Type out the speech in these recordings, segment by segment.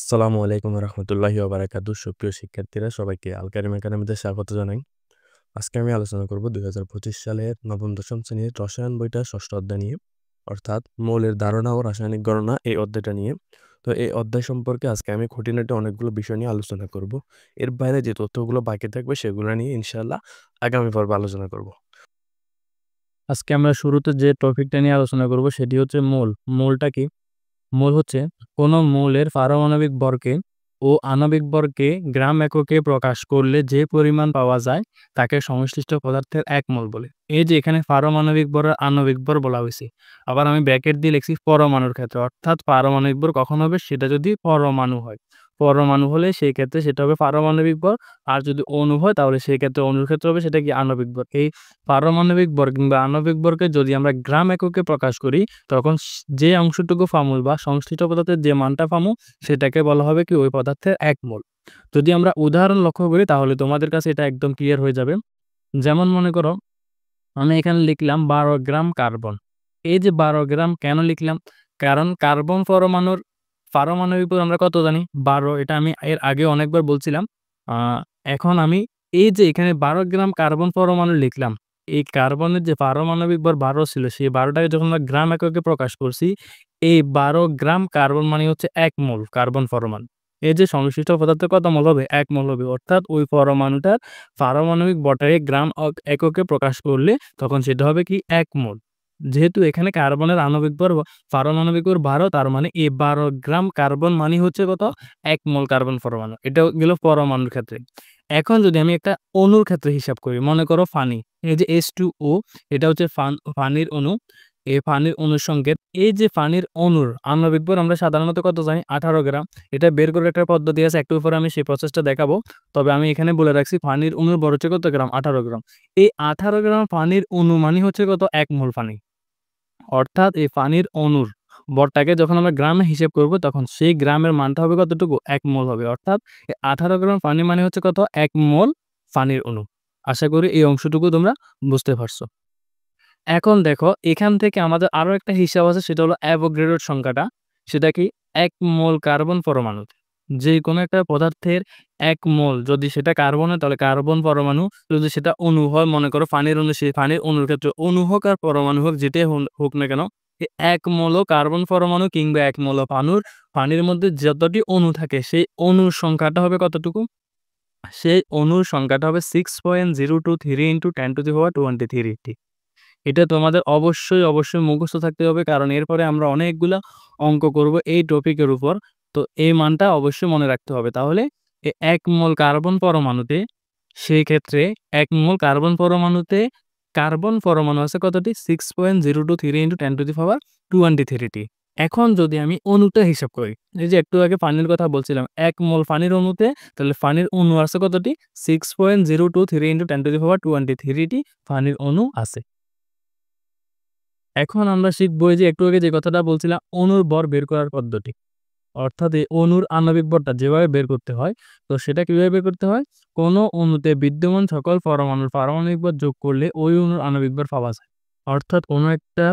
আসসালামু আলাইকুম রহমতুল্লাহি ওবারাকাতু। সুপ্রিয় শিক্ষার্থীরা, সবাইকে আল কারিম একাডেমিতে স্বাগত জানাই। আজকে আমি আলোচনা করব 2025 সালের নবম দশম শ্রেণীর রসায়ন বইটা ষষ্ঠ অধ্যায় নিয়ে, অর্থাৎ মৌলের ধারণা ও রাসায়নিক গণনা এই অধ্যায়টা নিয়ে। তো এই অধ্যায় সম্পর্কে আজকে আমি খুঁটিনাটি অনেকগুলো বিষয় নিয়ে আলোচনা করব। এর বাইরে যে তথ্যগুলো বাকি থাকবে সেগুলো নিয়ে ইনশাআল্লাহ আগামী পর্বে আলোচনা করব। আজকে আমরা শুরুতে যে টপিকটা নিয়ে আলোচনা করব সেটি হচ্ছে মূল। মূলটা কি? মূল হচ্ছে কোনো মৌলের পারমাণবিক ভরকে ও আণবিক ভরকে গ্রাম এককে প্রকাশ করলে যে পরিমাণ পাওয়া যায় তাকে সংশ্লিষ্ট পদার্থের এক মোল বলে। এই যে এখানে পারমাণবিক ভর আর আণবিক ভর বলা হয়েছে, আবার আমি ব্র্যাকেট দিয়ে লিখছি পরমাণুর ক্ষেত্রে, অর্থাৎ পারমাণবিক ভর কখন হবে সেটা যদি পরমাণু হয়। পরমাণু হলে সেই ক্ষেত্রে সেটা হবে পারমাণবিক ভর, আর যদি অণু হয় তাহলে সেই ক্ষেত্রে অণুর ক্ষেত্রে হবে সেটা কি আণবিক ভর। এই পারমাণবিক ভর কিংবা আণবিক ভরকে যদি আমরা গ্রাম এককে প্রকাশ করি তখন যে অংশটুকু পামু বা সংশ্লিষ্ট পদার্থের যে মানটা পামু সেটাকে বলা হবে কি ওই পদার্থের এক মোল। যদি আমরা উদাহরণ লক্ষ্য করি তাহলে তোমাদের কাছে এটা একদম ক্লিয়ার হয়ে যাবে। যেমন মনে করো আমি এখানে লিখলাম 12 গ্রাম কার্বন। এই যে 12 গ্রাম কেন লিখলাম? কারণ কার্বন পরমাণুর পারমাণবিক ভর আমরা কত জানি? 12। এটা আমি এর আগে অনেকবার বলছিলাম। এখন আমি এই যে এখানে 12 গ্রাম কার্বন পরমাণু লিখলাম, এই কার্বনের যে পারমাণবিক ভর 12 ছিল সেই 12টাকে যখন আমরা গ্রাম এককে প্রকাশ করছি, এই 12 গ্রাম কার্বন মানে হচ্ছে 1 মোল কার্বন পরমাণু। এই যে সংশ্লিষ্ট পদার্থের কত মোল হবে? 1 মোল হবে। অর্থাৎ ওই পরমাণুটার পারমাণবিক ভরটাকে গ্রাম এককে প্রকাশ করলে তখন সেটা হবে কি 1 মোল। যেহেতু এখানে কার্বনের আণবিক ভর পারমাণবিক ভর 12, তার মানে এই 12 গ্রাম কার্বন মানে হচ্ছে কত? 1 মোল কার্বন পরমাণু। এটা গেল পরমাণুর ক্ষেত্রে। এখন যদি আমি একটা অণুর ক্ষেত্রে হিসাব করি, মনে করো পানি। এই যে H2O, এটা হচ্ছে পানির অণু। এই পানির অণুর সংকেত, এই যে পানির অণুর আণবিক ভর আমরা সাধারণত কত জানি? 18 গ্রাম। এটা বের করার একটা পদ্ধতি আছে, একটু পরে আমি সেই প্রসেসটা দেখাবো। তবে আমি এখানে বলে রাখছি পানির অণুর ভর হচ্ছে কত গ্রাম? 18 গ্রাম। এই 18 গ্রাম পানির অণু মানে হচ্ছে কত? 1 মোল পানি। অর্থাৎ এই পানির অণুর ভরটাকে যখন আমরা গ্রামে হিসেব করব তখন সেই গ্রামের মানটা হবে কতটুকু? 1 মোল হবে। অর্থাৎ 18 গ্রাম পানি মানে হচ্ছে কত? 1 মোল পানির অণু। আশা করি এই অংশটুকু তোমরা বুঝতে পারছো। এখন দেখো এখান থেকে আমাদের আরো একটা হিসাব আছে, সেটা হলো অ্যাভোগাড্রোর সংখ্যাটা। সেটা কি? 1 মোল কার্বন পরমাণুতে। যে কোনো একটা পদার্থের 1 মোল যদি সেটা কার্বন হয় তাহলে কার্বন পরমাণু, যদি সেটা অণু হয় মনে করো পানির অণু, সেই পানির অণুর ক্ষেত্রে অণু হোক আর পরমাণু হোক যেটাই হোক না কেন, এই 1 মোলও কার্বন পরমাণু কিংবা 1 মোলও পানির মধ্যে যতটি অণু থাকে সেই অণুর সংখ্যাটা হবে কতটুকু? সেই অণুর সংখ্যাটা হবে 6.023 × 10⁻23। এটা তোমাদের অবশ্যই মুখস্থ থাকতে হবে, কারণ এরপরে আমরা অনেকগুলা অঙ্ক করব এই টপিকের উপর। তো এই মানটা অবশ্যই মনে রাখতে হবে। তাহলে 1 মোল কার্বন পরমাণুতে, সেই ক্ষেত্রে 1 মোল কার্বন পরমাণুতে কার্বন পরমাণু আছে কতটি? 6.023 × 10⁻23টি। এখন যদি আমি অণুটা হিসাব করি, এই যে একটু আগে পানির কথা বলছিলাম, 1 মোল পানির অণুতে তাহলে পানির অণু আছে কতটি? 6.023 × 10⁻23টি পানির অণু আছে। এখন আমরা শিখব এই যে একটু আগে যে কথাটা বলছিলাম অণুর ভর বের করার পদ্ধতি। অর্থাৎ এই অণুর আণবিক ভরটা যেভাবে বের করতে হয়, তো সেটা কিভাবে বের করতে হয়? কোনো অণুতে বিদ্যমান সকল পরমাণুর পারমাণবিক ভর যোগ করলে ওই অণুর আণবিক ভর পাওয়া যায়। অর্থাৎ কোনো একটা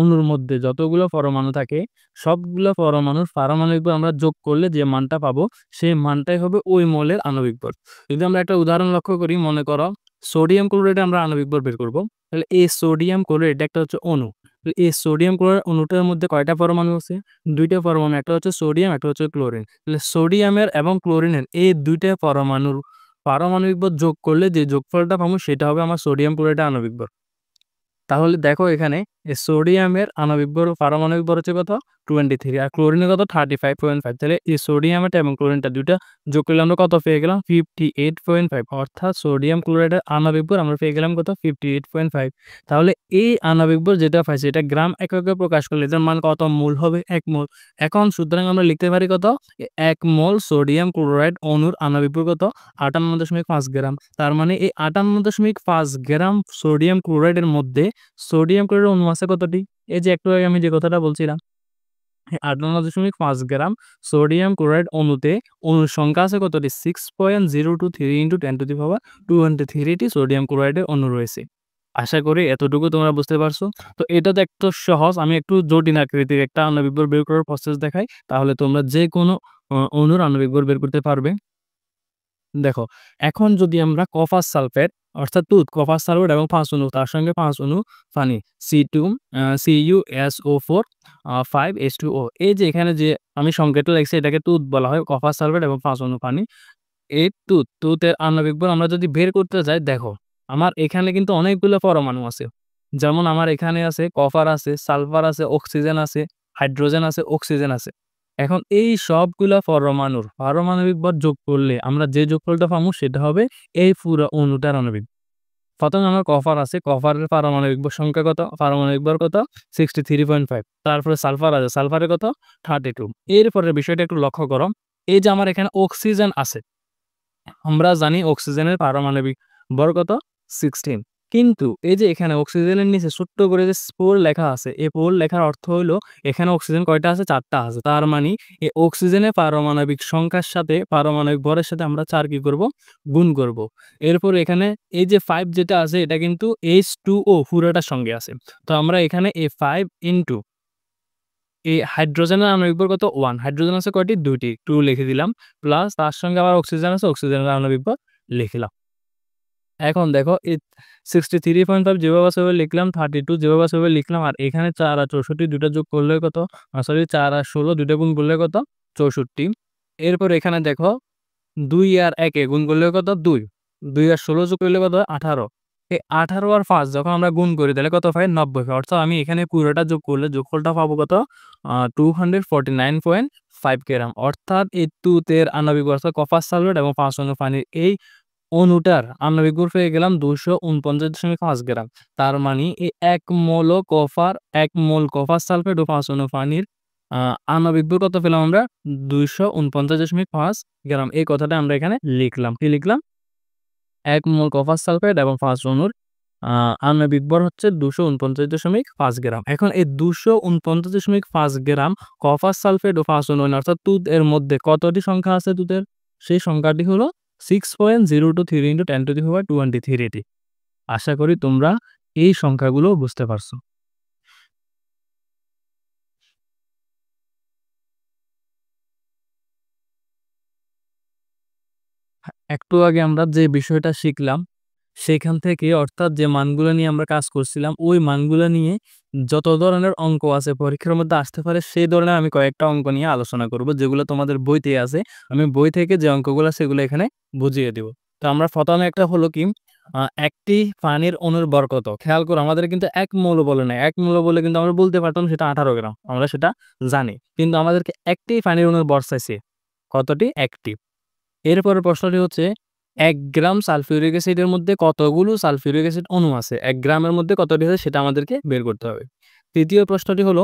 অণুর মধ্যে যতগুলো পরমাণু থাকে সবগুলো পরমাণুর পারমাণবিক ভর আমরা যোগ করলে যে মানটা পাবো সেই মানটাই হবে ওই মৌলের আণবিক ভর। যদি আমরা একটা উদাহরণ লক্ষ্য করি, মনে করো সোডিয়াম ক্লোরাইডে আমরা আণবিক ভর বের করব। তাহলে এই সোডিয়াম ক্লোরাইড একটা হচ্ছে অণু। তো এই সোডিয়াম ক্লোরাইড অণুটার মধ্যে কয়টা পরমাণু আছে? 2টা পরমাণু, একটা হচ্ছে সোডিয়াম, একটা হচ্ছে ক্লোরিন। তাহলে সোডিয়ামের এবং ক্লোরিনের এই 2টা পরমাণুর পারমাণবিক ভর যোগ করলে যে যোগফলটা পাবো সেটা হবে আমার সোডিয়াম ক্লোরাইডের আণবিক ভর। তাহলে দেখো এখানে এই সোডিয়ামের আণবিক ভর পারমাণবিক ভর হচ্ছে কত? 23, আর ক্লোরিনের কত? 35.5। তাহলে এই সোডিয়ামটা এবং ক্লোরিনটা দুইটা যোগ করলে আমরা কত পেয়ে গেলাম? 58.5। অর্থাৎ সোডিয়াম ক্লোরাইডের আণবিক ভর আমরা পেয়ে গেলাম কত? 58.5। তাহলে এই আণবিক ভর যেটা পাইছি এটা গ্রাম এককে প্রকাশ করলে এটার মান কত মোল হবে? 1 মোল। এখন সুতরাং আমরা লিখতে পারি কত? 1 মোল সোডিয়াম ক্লোরাইড অণুর আণবিক ভর কত? 58.5 গ্রাম। তার মানে এই 58.5 গ্রাম সোডিয়াম ক্লোরাইডের মধ্যে সোডিয়াম ক্লোরাইড অণু আছে কতটি? এই যে একটু আগে আমি যে কথাটা বলছিলাম, 58.5 গ্রাম সোডিয়াম ক্লোরাইড অণুতে অণুর সংখ্যা আছে কতটি? 6.023 × 10⁻23টি সোডিয়াম ক্লোরাইডের অণু রয়েছে। আশা করি এতটুকু তোমরা বুঝতে পারছো। তো এটা তো একটু সহজ। আমি একটু জটিল আকৃতির একটা আণবিক ভর বের করার প্রসেস দেখাই। তাহলে তোমরা যেকোনো অণুর আণবিক ভর বের করতে পারবে। দেখো, এখন যদি আমরা কপার সালফেট অর্থাৎ কপার সালফেট এবং ৫ অণু তার সঙ্গে ৫ অণু পানি C2 CuSO4 5H2O, এই যে এখানে যে আমি সংকেতটা লিখছি এটাকে বলা হয়, কপার সালফেট এবং ৫ অণু পানি। এই তুতের আণবিক ভর আমরা যদি বের করতে যাই, দেখো আমার এখানে কিন্তু অনেকগুলো পরমাণু আছে। যেমন আমার এখানে আছে কপার আছে, সালফার আছে, অক্সিজেন আছে, হাইড্রোজেন আছে, অক্সিজেন আছে। এখন এই সবগুলা পরমাণুর পারমাণবিক ভর যোগ করলে আমরা যে যোগফলটা পাবো সেটা হবে এই পুরো অণুটার আণবিক। প্রথমে আমার কপার আছে, কপারের পারমাণবিক ভর সংখ্যা কত? পারমাণবিক ভর কত? 63.5। তারপরে সালফার আছে, সালফারের কত? 32। এরপরের বিষয়টা একটু লক্ষ্য করো। এই যে আমার এখানে অক্সিজেন আছে, আমরা জানি অক্সিজেনের পারমাণবিক ভর কত? 16। কিন্তু এই যে এখানে অক্সিজেনের নিচে ছোট্ট করে যে 4 লেখা আছে, এই 4 লেখার অর্থ হইলো এখানে অক্সিজেন কয়টা আছে? 4 টা আছে। তার মানে এই অক্সিজেনের পারমাণবিক সংখ্যার সাথে পারমাণবিক ভরের সাথে আমরা 4 কি করব? গুণ করব। এরপর এখানে এই যে 5 যেটা আছে এটা কিন্তু H2O পুরোটার সঙ্গে আছে। তো আমরা এখানে এই 5 ইনটু এই হাইড্রোজেনের আণবিক ভর কত? 1। হাইড্রোজেন আছে কয়টি? 2 টি। 2 লিখে দিলাম। প্লাস তার সঙ্গে আবার অক্সিজেন আছে, অক্সিজেনের আণবিক ভর লিখলাম। এখন দেখো এই 63.5 যেভাবে আছে ওভাবে লিখলাম, 32 যেভাবে আছে ওভাবে লিখলাম। আর এখানে 4 আর 64 দুইটা যোগ করলে কত? সরি, 4 আর 16 দুইটা গুণ করলে কত? 64। এরপর এখানে দেখো 2 আর 1 এ গুণ করলে কত? 2। 2 আর 16 যোগ করলে কত? 18। এই 18 আর 5 যখন আমরা গুণ করি তাহলে কত পাই? 90 পাই। অর্থাৎ আমি এখানে পুরোটা যোগ করলে যোগফলটা পাবো কত? 249.5 গ্রাম। অর্থাৎ এই তুতের আণবিক ভর অর্থাৎ কপার সালফেট এবং 5 অণু পানির এই অণুটার আণবিক ভর পেয়ে গেলাম 249.5 গ্রাম। তার মানে এই 1 মোল কপার সালফেট ও 5 অণু পানির আণবিক ভর কত পেলাম আমরা? 249.5 গ্রাম। এই কথাটা আমরা এখানে লিখলাম। কি লিখলাম? 1 মোল কপার সালফেট এবং 5 অণুর আণবিক ভর হচ্ছে 249.5 গ্রাম। এখন এই 249.5 গ্রাম কপার সালফেট ও 5 অণু অর্থাৎ তুত এর মধ্যে কতটি সংখ্যা আছে তুতের? সেই সংখ্যাটি হলো 6.023 × 10⁻23টি। আশা করি তোমরা এই সংখ্যাগুলো বুঝতে পারছো। একটু আগে আমরা যে বিষয়টা শিখলাম সেখান থেকে অর্থাৎ যে মানগুলো নিয়ে আমরা কাজ করছিলাম ওই মানগুলো নিয়ে যত ধরনের অঙ্ক আছে পরীক্ষার মধ্যে আসতে পারে সেই ধরনের আমি কয়েকটা অঙ্ক নিয়ে আলোচনা করব যেগুলো তোমাদের বইতে আছে। আমি বই থেকে যে অঙ্কগুলো সেগুলো এখানে বুঝিয়ে দিব। তো আমরা প্রথমে একটা হলো কি একটি পানির অণুর ভর কত? খেয়াল করো আমাদের কিন্তু 1 মৌল বলে নাই। 1 মৌল বলে কিন্তু আমরা বলতে পারতাম সেটা 18 গ্রাম। আমরা সেটা জানি। কিন্তু আমাদেরকে একটি পানির অণুর ভর চাইছে। কতটি? একটি। এরপরের প্রশ্নটি হচ্ছে ১ গ্রাম সালফিউরিক অ্যাসিডের মধ্যে কতগুলো সালফিউরিক অ্যাসিড অণু আছে? ১ গ্রামের মধ্যে কতটি আছে সেটা আমাদেরকে বের করতে হবে। তৃতীয় প্রশ্নটি হলো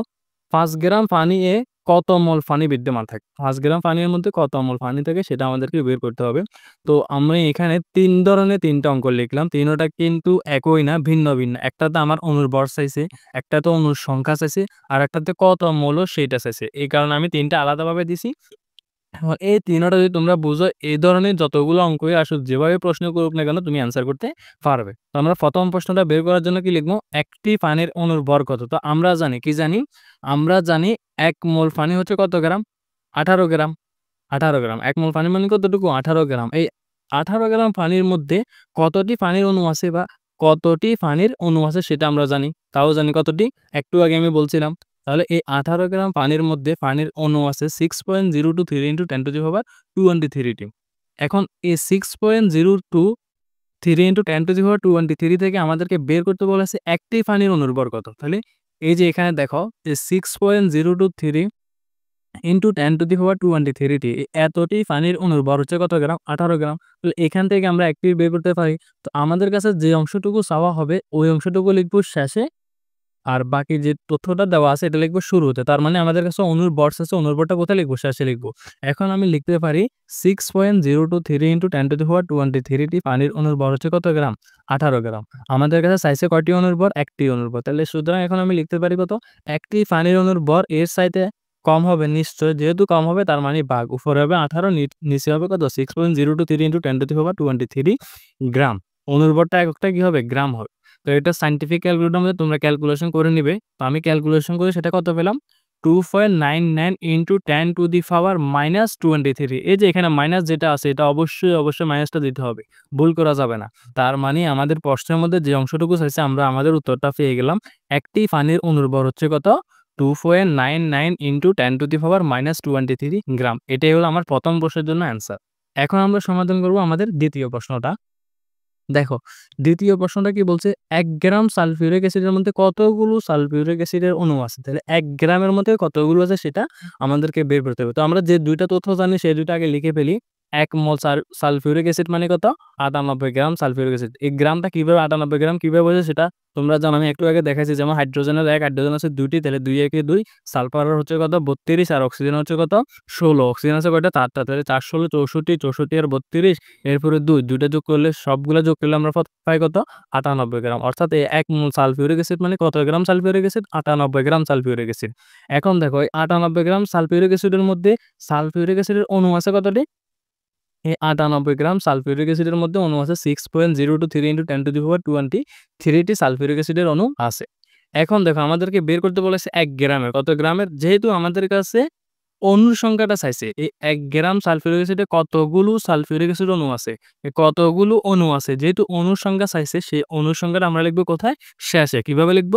৫ গ্রাম পানিতে কত মোল পানি বিদ্যমান থাকে? ৫ গ্রাম পানির মধ্যে কত মোল পানি থাকে সেটা আমাদেরকে বের করতে হবে। তো আমরা এখানে ৩ ধরনের ৩টা অঙ্ক লিখলাম। ৩টা কিন্তু একই না, ভিন্ন ভিন্ন। একটাতে আমার অণুর ভর চাইছে, একটাতে অণুর সংখ্যা চাইছে, আর একটাতে কত মোল সেইটা চাইছে। এই কারণে আমি ৩টা আলাদাভাবে দিছি। এখন এই ৩টা যদি তোমরা বুঝো এই ধরনের যতগুলো অঙ্কই আসুক যেভাবে প্রশ্ন করুক না কেন তুমি অ্যান্সার করতে পারবে। তো আমরা প্রথম প্রশ্নটা বের করার জন্য কি লিখবো? একটি পানির অণুর ভর কত? তো আমরা জানি কি জানি? আমরা জানি ১ মোল পানি হচ্ছে কত গ্রাম? 18 গ্রাম। 18 গ্রাম। ১ মোল পানি মানে কতটুকু? 18 গ্রাম। এই 18 গ্রাম পানির মধ্যে কতটি পানির অণু আছে বা কতটি পানির অণু আছে সেটা আমরা জানি। তাও জানি কতটি? একটু আগে আমি বলছিলাম। তাহলে এই 18 গ্রাম পানির মধ্যে পানির অণু আছে 6.023 × 10⁻23টি। এখন এই 6.023 × 10⁻23 থেকে আমাদেরকে বের করতে বলেছে একটি পানির অণুর ভর কত? তাহলে এই যে এখানে দেখো যে 6.023 × 10⁻23টি এতটি পানির অণুর ভর হচ্ছে কত গ্রাম? 18 গ্রাম। তো এখান থেকে আমরা একটি বের করতে পারি। তো আমাদের কাছে যে অংশটুকু চাওয়া হবে ওই অংশটুকু লিখব শেষে, আর বাকি যে তথ্যটা দেওয়া আছে এটা লিখবো শুরুতে। তার মানে আমাদের কাছে অণুর ভর আছে, অণুর ভরটা কোথায় লিখবো? শেষে লিখবো। এখন আমি লিখতে পারি 6.023 × 10⁻23টি পানির অণুর ভর হচ্ছে কত গ্রাম? 18 গ্রাম। আমাদের কাছে চাইছে কয়টি অণুর ভর? একটি অণুর ভর। তাহলে সুতরাং এখন আমি লিখতে পারি কত? একটি পানির অণুর ভর এর চাইতে কম হবে নিশ্চয়। যেহেতু কম হবে তার মানে ভাগ। উপরে হবে 18, নিচে হবে কত? 6.023 × 10⁻23 গ্রাম। অণুর ভরটা এককটা কি হবে? গ্রাম হবে। তো এটা সায়েন্টিফিক ক্যালকুলেটরের মধ্যে তোমরা ক্যালকুলেশন করে নিবে। তো আমি ক্যালকুলেশন করে সেটা কত পেলাম? 2.99 ইনটু 10 টু দি পাওয়ার -23। এই যে এখানে মাইনাস যেটা আছে এটা অবশ্যই মাইনাসটা দিতে হবে। ভুল করা যাবে না। তার মানে আমাদের প্রশ্নের মধ্যে যে অংশটুকু চাইছে আমরা আমাদের উত্তরটা পেয়ে গেলাম। একটি পানির অণুর ভর হচ্ছে কত? 2.99 ইনটু 10 টু দি পাওয়ার -23 গ্রাম। এটাই হলো আমার প্রথম প্রশ্নের জন্য অ্যান্সার। এখন আমরা সমাধান করব আমাদের দ্বিতীয় প্রশ্নটা। দেখো, দ্বিতীয় প্রশ্নটা কি বলছে? ১ গ্রাম সালফিউরিক অ্যাসিডের মধ্যে কতগুলো সালফিউরিক অ্যাসিডের অণু আছে? তাহলে ১ গ্রামের মধ্যে কতগুলো আছে সেটা আমাদেরকে বের করতে হবে। তো আমরা যে ২ টা তথ্য জানি সেই ২ টা আগে লিখে ফেলি। ১ মোল সালফিউরিক অ্যাসিড মানে কত? ৯৮ গ্রাম সালফিউরিক অ্যাসিড। এই গ্রামটা কিভাবে ৯৮ গ্রাম কিভাবে বোঝে সেটা তোমরা জানো। আমি একটু আগে দেখাইছি, যেমন হাইড্রোজেনের ১, হাইড্রোজেন আছে ২ টি, তাহলে ২ একে ২, সালফারের হচ্ছে কত? ৩২ আর অক্সিজেন হচ্ছে কত? ১৬। অক্সিজেন আছে কয়টা? ৪ টা। তাহলে ৪, ১৬, ৬৪, ৬৪ আর ৩২, এরপরে ২ টা যোগ করলে সবগুলা যোগ করলে আমরা পাই কত? ৯৮ গ্রাম। অর্থাৎ এই ১ মোল সালফিউরিক অ্যাসিড মানে কত গ্রাম সালফিউরিক অ্যাসিড? ৯৮ গ্রাম সালফিউরিক অ্যাসিড। এখন দেখো এই ৯৮ গ্রাম সালফিউরিক অ্যাসিডের মধ্যে সালফিউরিক অ্যাসিডের অণু আছে কতটি? এই ৯৮ গ্রাম সালফিউরিক অ্যাসিডের মধ্যে অণু আছে 6.023 × 10 to the power 23 T sulphuric অ্যাসিডের অণু আছে। এখন দেখো আমাদেরকে বের করতে বলেছে ১ গ্রামের। কত গ্রামের? যেহেতু আমাদের কাছে অণুর সংখ্যাটা চাইছে, এই ১ গ্রাম সালফিউরিক অ্যাসিডে কতগুলো সালফিউরিক অ্যাসিড অণু আছে? এই কতগুলো অণু আছে, যেহেতু অণুর সংখ্যা চাইছে সেই অণুর সংখ্যাটা আমরা লিখব কোথায়? শেষে। কিভাবে লিখব?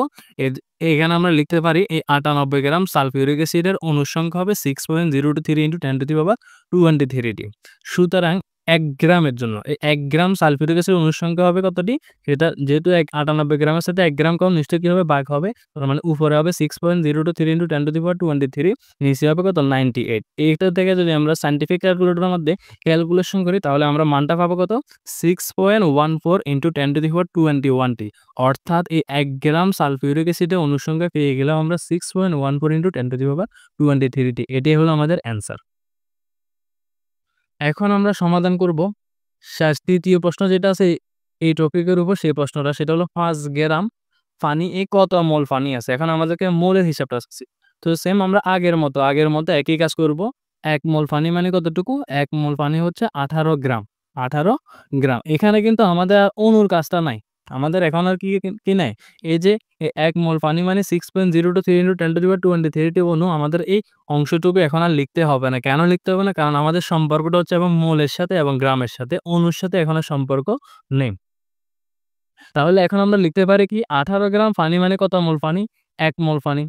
এখানে আমরা লিখতে পারি এই ৯৮ গ্রাম সালফিউরিক অ্যাসিডের অণুর সংখ্যা হবে 6.023 × 10 টু দি পাওয়ার 23 টি। সুতরাং ১ গ্রামের জন্য এই ১ গ্রাম সালফিউরিক অ্যাসিডের অণুর সংখ্যা হবে কতটি? সেটা যেহেতু ৯৮ গ্রামের সাথে ১ গ্রাম কম, নিশ্চয়ই কি হবে? ভাগ হবে। তার মানে উপরে হবে 6.023 × 10 টু দি পাওয়ার 23, নিচে হবে কত? 98। এইটা থেকে যদি আমরা সায়েন্টিফিক ক্যালকুলেটরের মধ্যে ক্যালকুলেশন করি তাহলে আমরা মানটা পাবো কত? 6.14 × 10 টু দি পাওয়ার 21টি। অর্থাৎ এই ১ গ্রাম সালফিউরিক অ্যাসিডের অণুর সংখ্যা পেয়ে গেলাম আমরা 6.14 × 10 টু দি পাওয়ার 23টি। এটাই হলো আমাদের অ্যান্সার। এখন আমরা সমাধান করব তৃতীয় প্রশ্ন যেটা আছে এই টপিকের উপর, সেই প্রশ্নটা সেটা হলো ৫ গ্রাম পানি এ কত মোল পানি আছে? এখন আমাদেরকে মোলের হিসাবটা চাচ্ছে। তো সেম আমরা আগের মতো একই কাজ করব। ১ মোল পানি মানে কতটুকু? ১ মোল পানি হচ্ছে ১৮ গ্রাম। ১৮ গ্রাম। এখানে কিন্তু আমাদের আর অণুর কাজটা নাই। আমাদের এখন আর কি নাই? এই যে ১ মোল পানি মানে 6.023 × 10 টু দি পাওয়ার 23 টি অণু। আমাদের এই অংশটুকু এখন আর লিখতে হবে না। কেন লিখতে হবে না? কারণ আমাদের সম্পর্কটা হচ্ছে এবং মোলের সাথে এবং গ্রামের সাথে, অণুর সাথে এখন আর সম্পর্ক নেই। তাহলে এখন আমরা লিখতে পারি কি? ১৮ গ্রাম পানি মানে কত মোল পানি? ১ মোল পানি।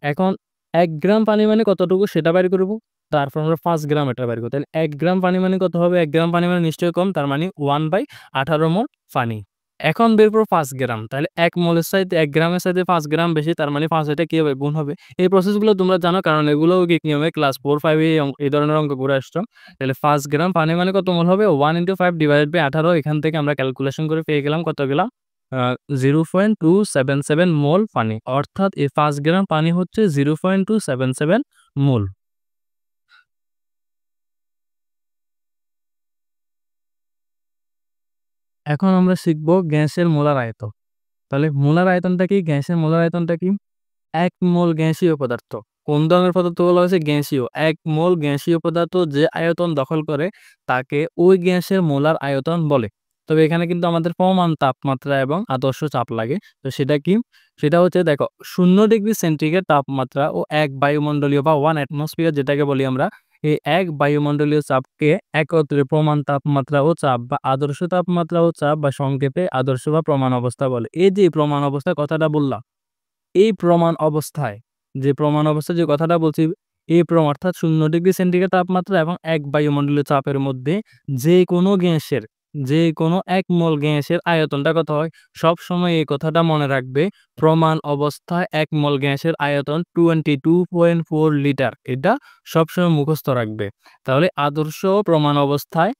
এখন ১ গ্রাম পানি মানে কতটুকু সেটা বের করব। তারপর আমরা ৫ গ্রাম এটা বের করব। তাহলে ১ গ্রাম পানি মানে কত হবে? ১ গ্রাম পানি মানে নিশ্চয়ই কম, তার মানে 1/18 মোল পানি। এখন বের করব ৫ গ্রাম। তাহলে ১ মোলের চাইতে ১ গ্রামের চাইতে 5 গ্রাম বেশি, তার মানে ৫ এটা কি হবে? গুণ হবে। এই প্রসেসগুলো তোমরা জানো, কারণ এগুলোও কি হবে? ক্লাস 4, 5 এই ধরনের অঙ্ক করে আসছো। তাহলে ৫ গ্রাম পানি মানে কত মোল হবে? 1 × 5 / 18। এখান থেকে আমরা ক্যালকুলেশন করে পেয়ে গেলাম কতগুলা? 0.277 মোল পানি। অর্থাৎ এই ৫ গ্রাম পানি হচ্ছে 0.277 মোল। এখন আমরা শিখব গ্যাসের মোলার আয়তন। তাহলে মোলার আয়তনটা কি? গ্যাসের মোলার আয়তনটা কি? ১ মোল গ্যাসীয় পদার্থ। কোন ধরনের পদার্থ বলা হয়েছে? গ্যাসীয়। ১ মোল গ্যাসীয় পদার্থ যে আয়তন দখল করে তাকে ওই গ্যাসের মোলার আয়তন বলে। তবে এখানে কিন্তু আমাদের প্রমাণ তাপমাত্রা এবং আদর্শ চাপ লাগে। তো সেটা কি? সেটা হচ্ছে দেখো ০ ডিগ্রি সেন্টিগ্রেড তাপমাত্রা ও ১ বায়ুমণ্ডলীয় বা 1 অ্যাটমসফিয়ার যেটাকে বলি আমরা, এই ১ বায়ুমণ্ডলীয় চাপকে একত্রে প্রমাণ তাপমাত্রা ও চাপ বা আদর্শ তাপমাত্রা ও চাপ বা সংক্ষেপে আদর্শ বা প্রমাণ অবস্থা বলে। এই যে প্রমাণ অবস্থার কথাটা বললাম, এই প্রমাণ অবস্থায় যে কথাটা বলছি, এই অর্থাৎ ০ ডিগ্রি সেন্টিগ্রেড তাপমাত্রা এবং ১ বায়ুমণ্ডলীয় চাপের মধ্যে যে কোনো ১ মোল গ্যাসের আয়তনটা কত হয়? সবসময় এই কথাটা মনে রাখবে। প্রমাণ অবস্থায় ১ মোল গ্যাসের আয়তন 22.4 লিটার। এটা সবসময় মুখস্থ রাখবে। তাহলে আদর্শ প্রমাণ অবস্থায়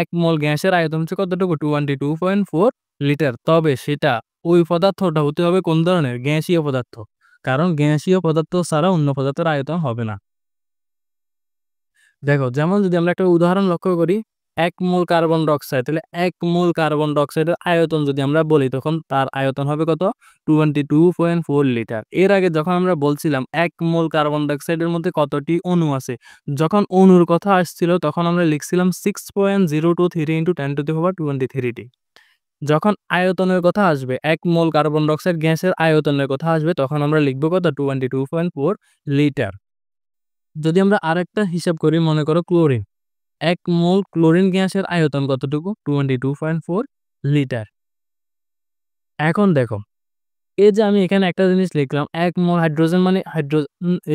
১ মোল গ্যাসের আয়তন হচ্ছে কতটুকু? 22.4 লিটার। তবে সেটা ওই পদার্থটা হতে হবে কোন ধরনের? গ্যাসীয় পদার্থ। কারণ গ্যাসীয় পদার্থ ছাড়া অন্য পদার্থের আয়তন হবে না। দেখো, যেমন যদি আমরা একটা উদাহরণ লক্ষ্য করি, ১ মোল কার্বন ডাই অক্সাইড। তাহলে ১ মোল কার্বন ডাই অক্সাইডের আয়তন যদি আমরা বলি তখন তার আয়তন হবে কত? 22.4 লিটার। এর আগে যখন আমরা বলছিলাম ১ মোল কার্বন ডাই অক্সাইডের মধ্যে কতটি অণু আছে, যখন অণুর কথা আসছিল তখন আমরা লিখছিলাম 6.023 × 10 টু দি পাওয়ার 23টি। যখন আয়তনের কথা আসবে 1 মোল কার্বন ডাই অক্সাইড গ্যাসের আয়তনের কথা আসবে তখন আমরা লিখব কত 22.4 লিটার। যদি আমরা আরেকটা হিসাব করি মনে করো ক্লোরিন। 1 মোল ক্লোরিন গ্যাসের আয়তন কতটুকু? 22.4 লিটার। এখন দেখো, এই যে আমি এখানে একটা জিনিস লিখলাম 1 মোল হাইড্রোজেন মানে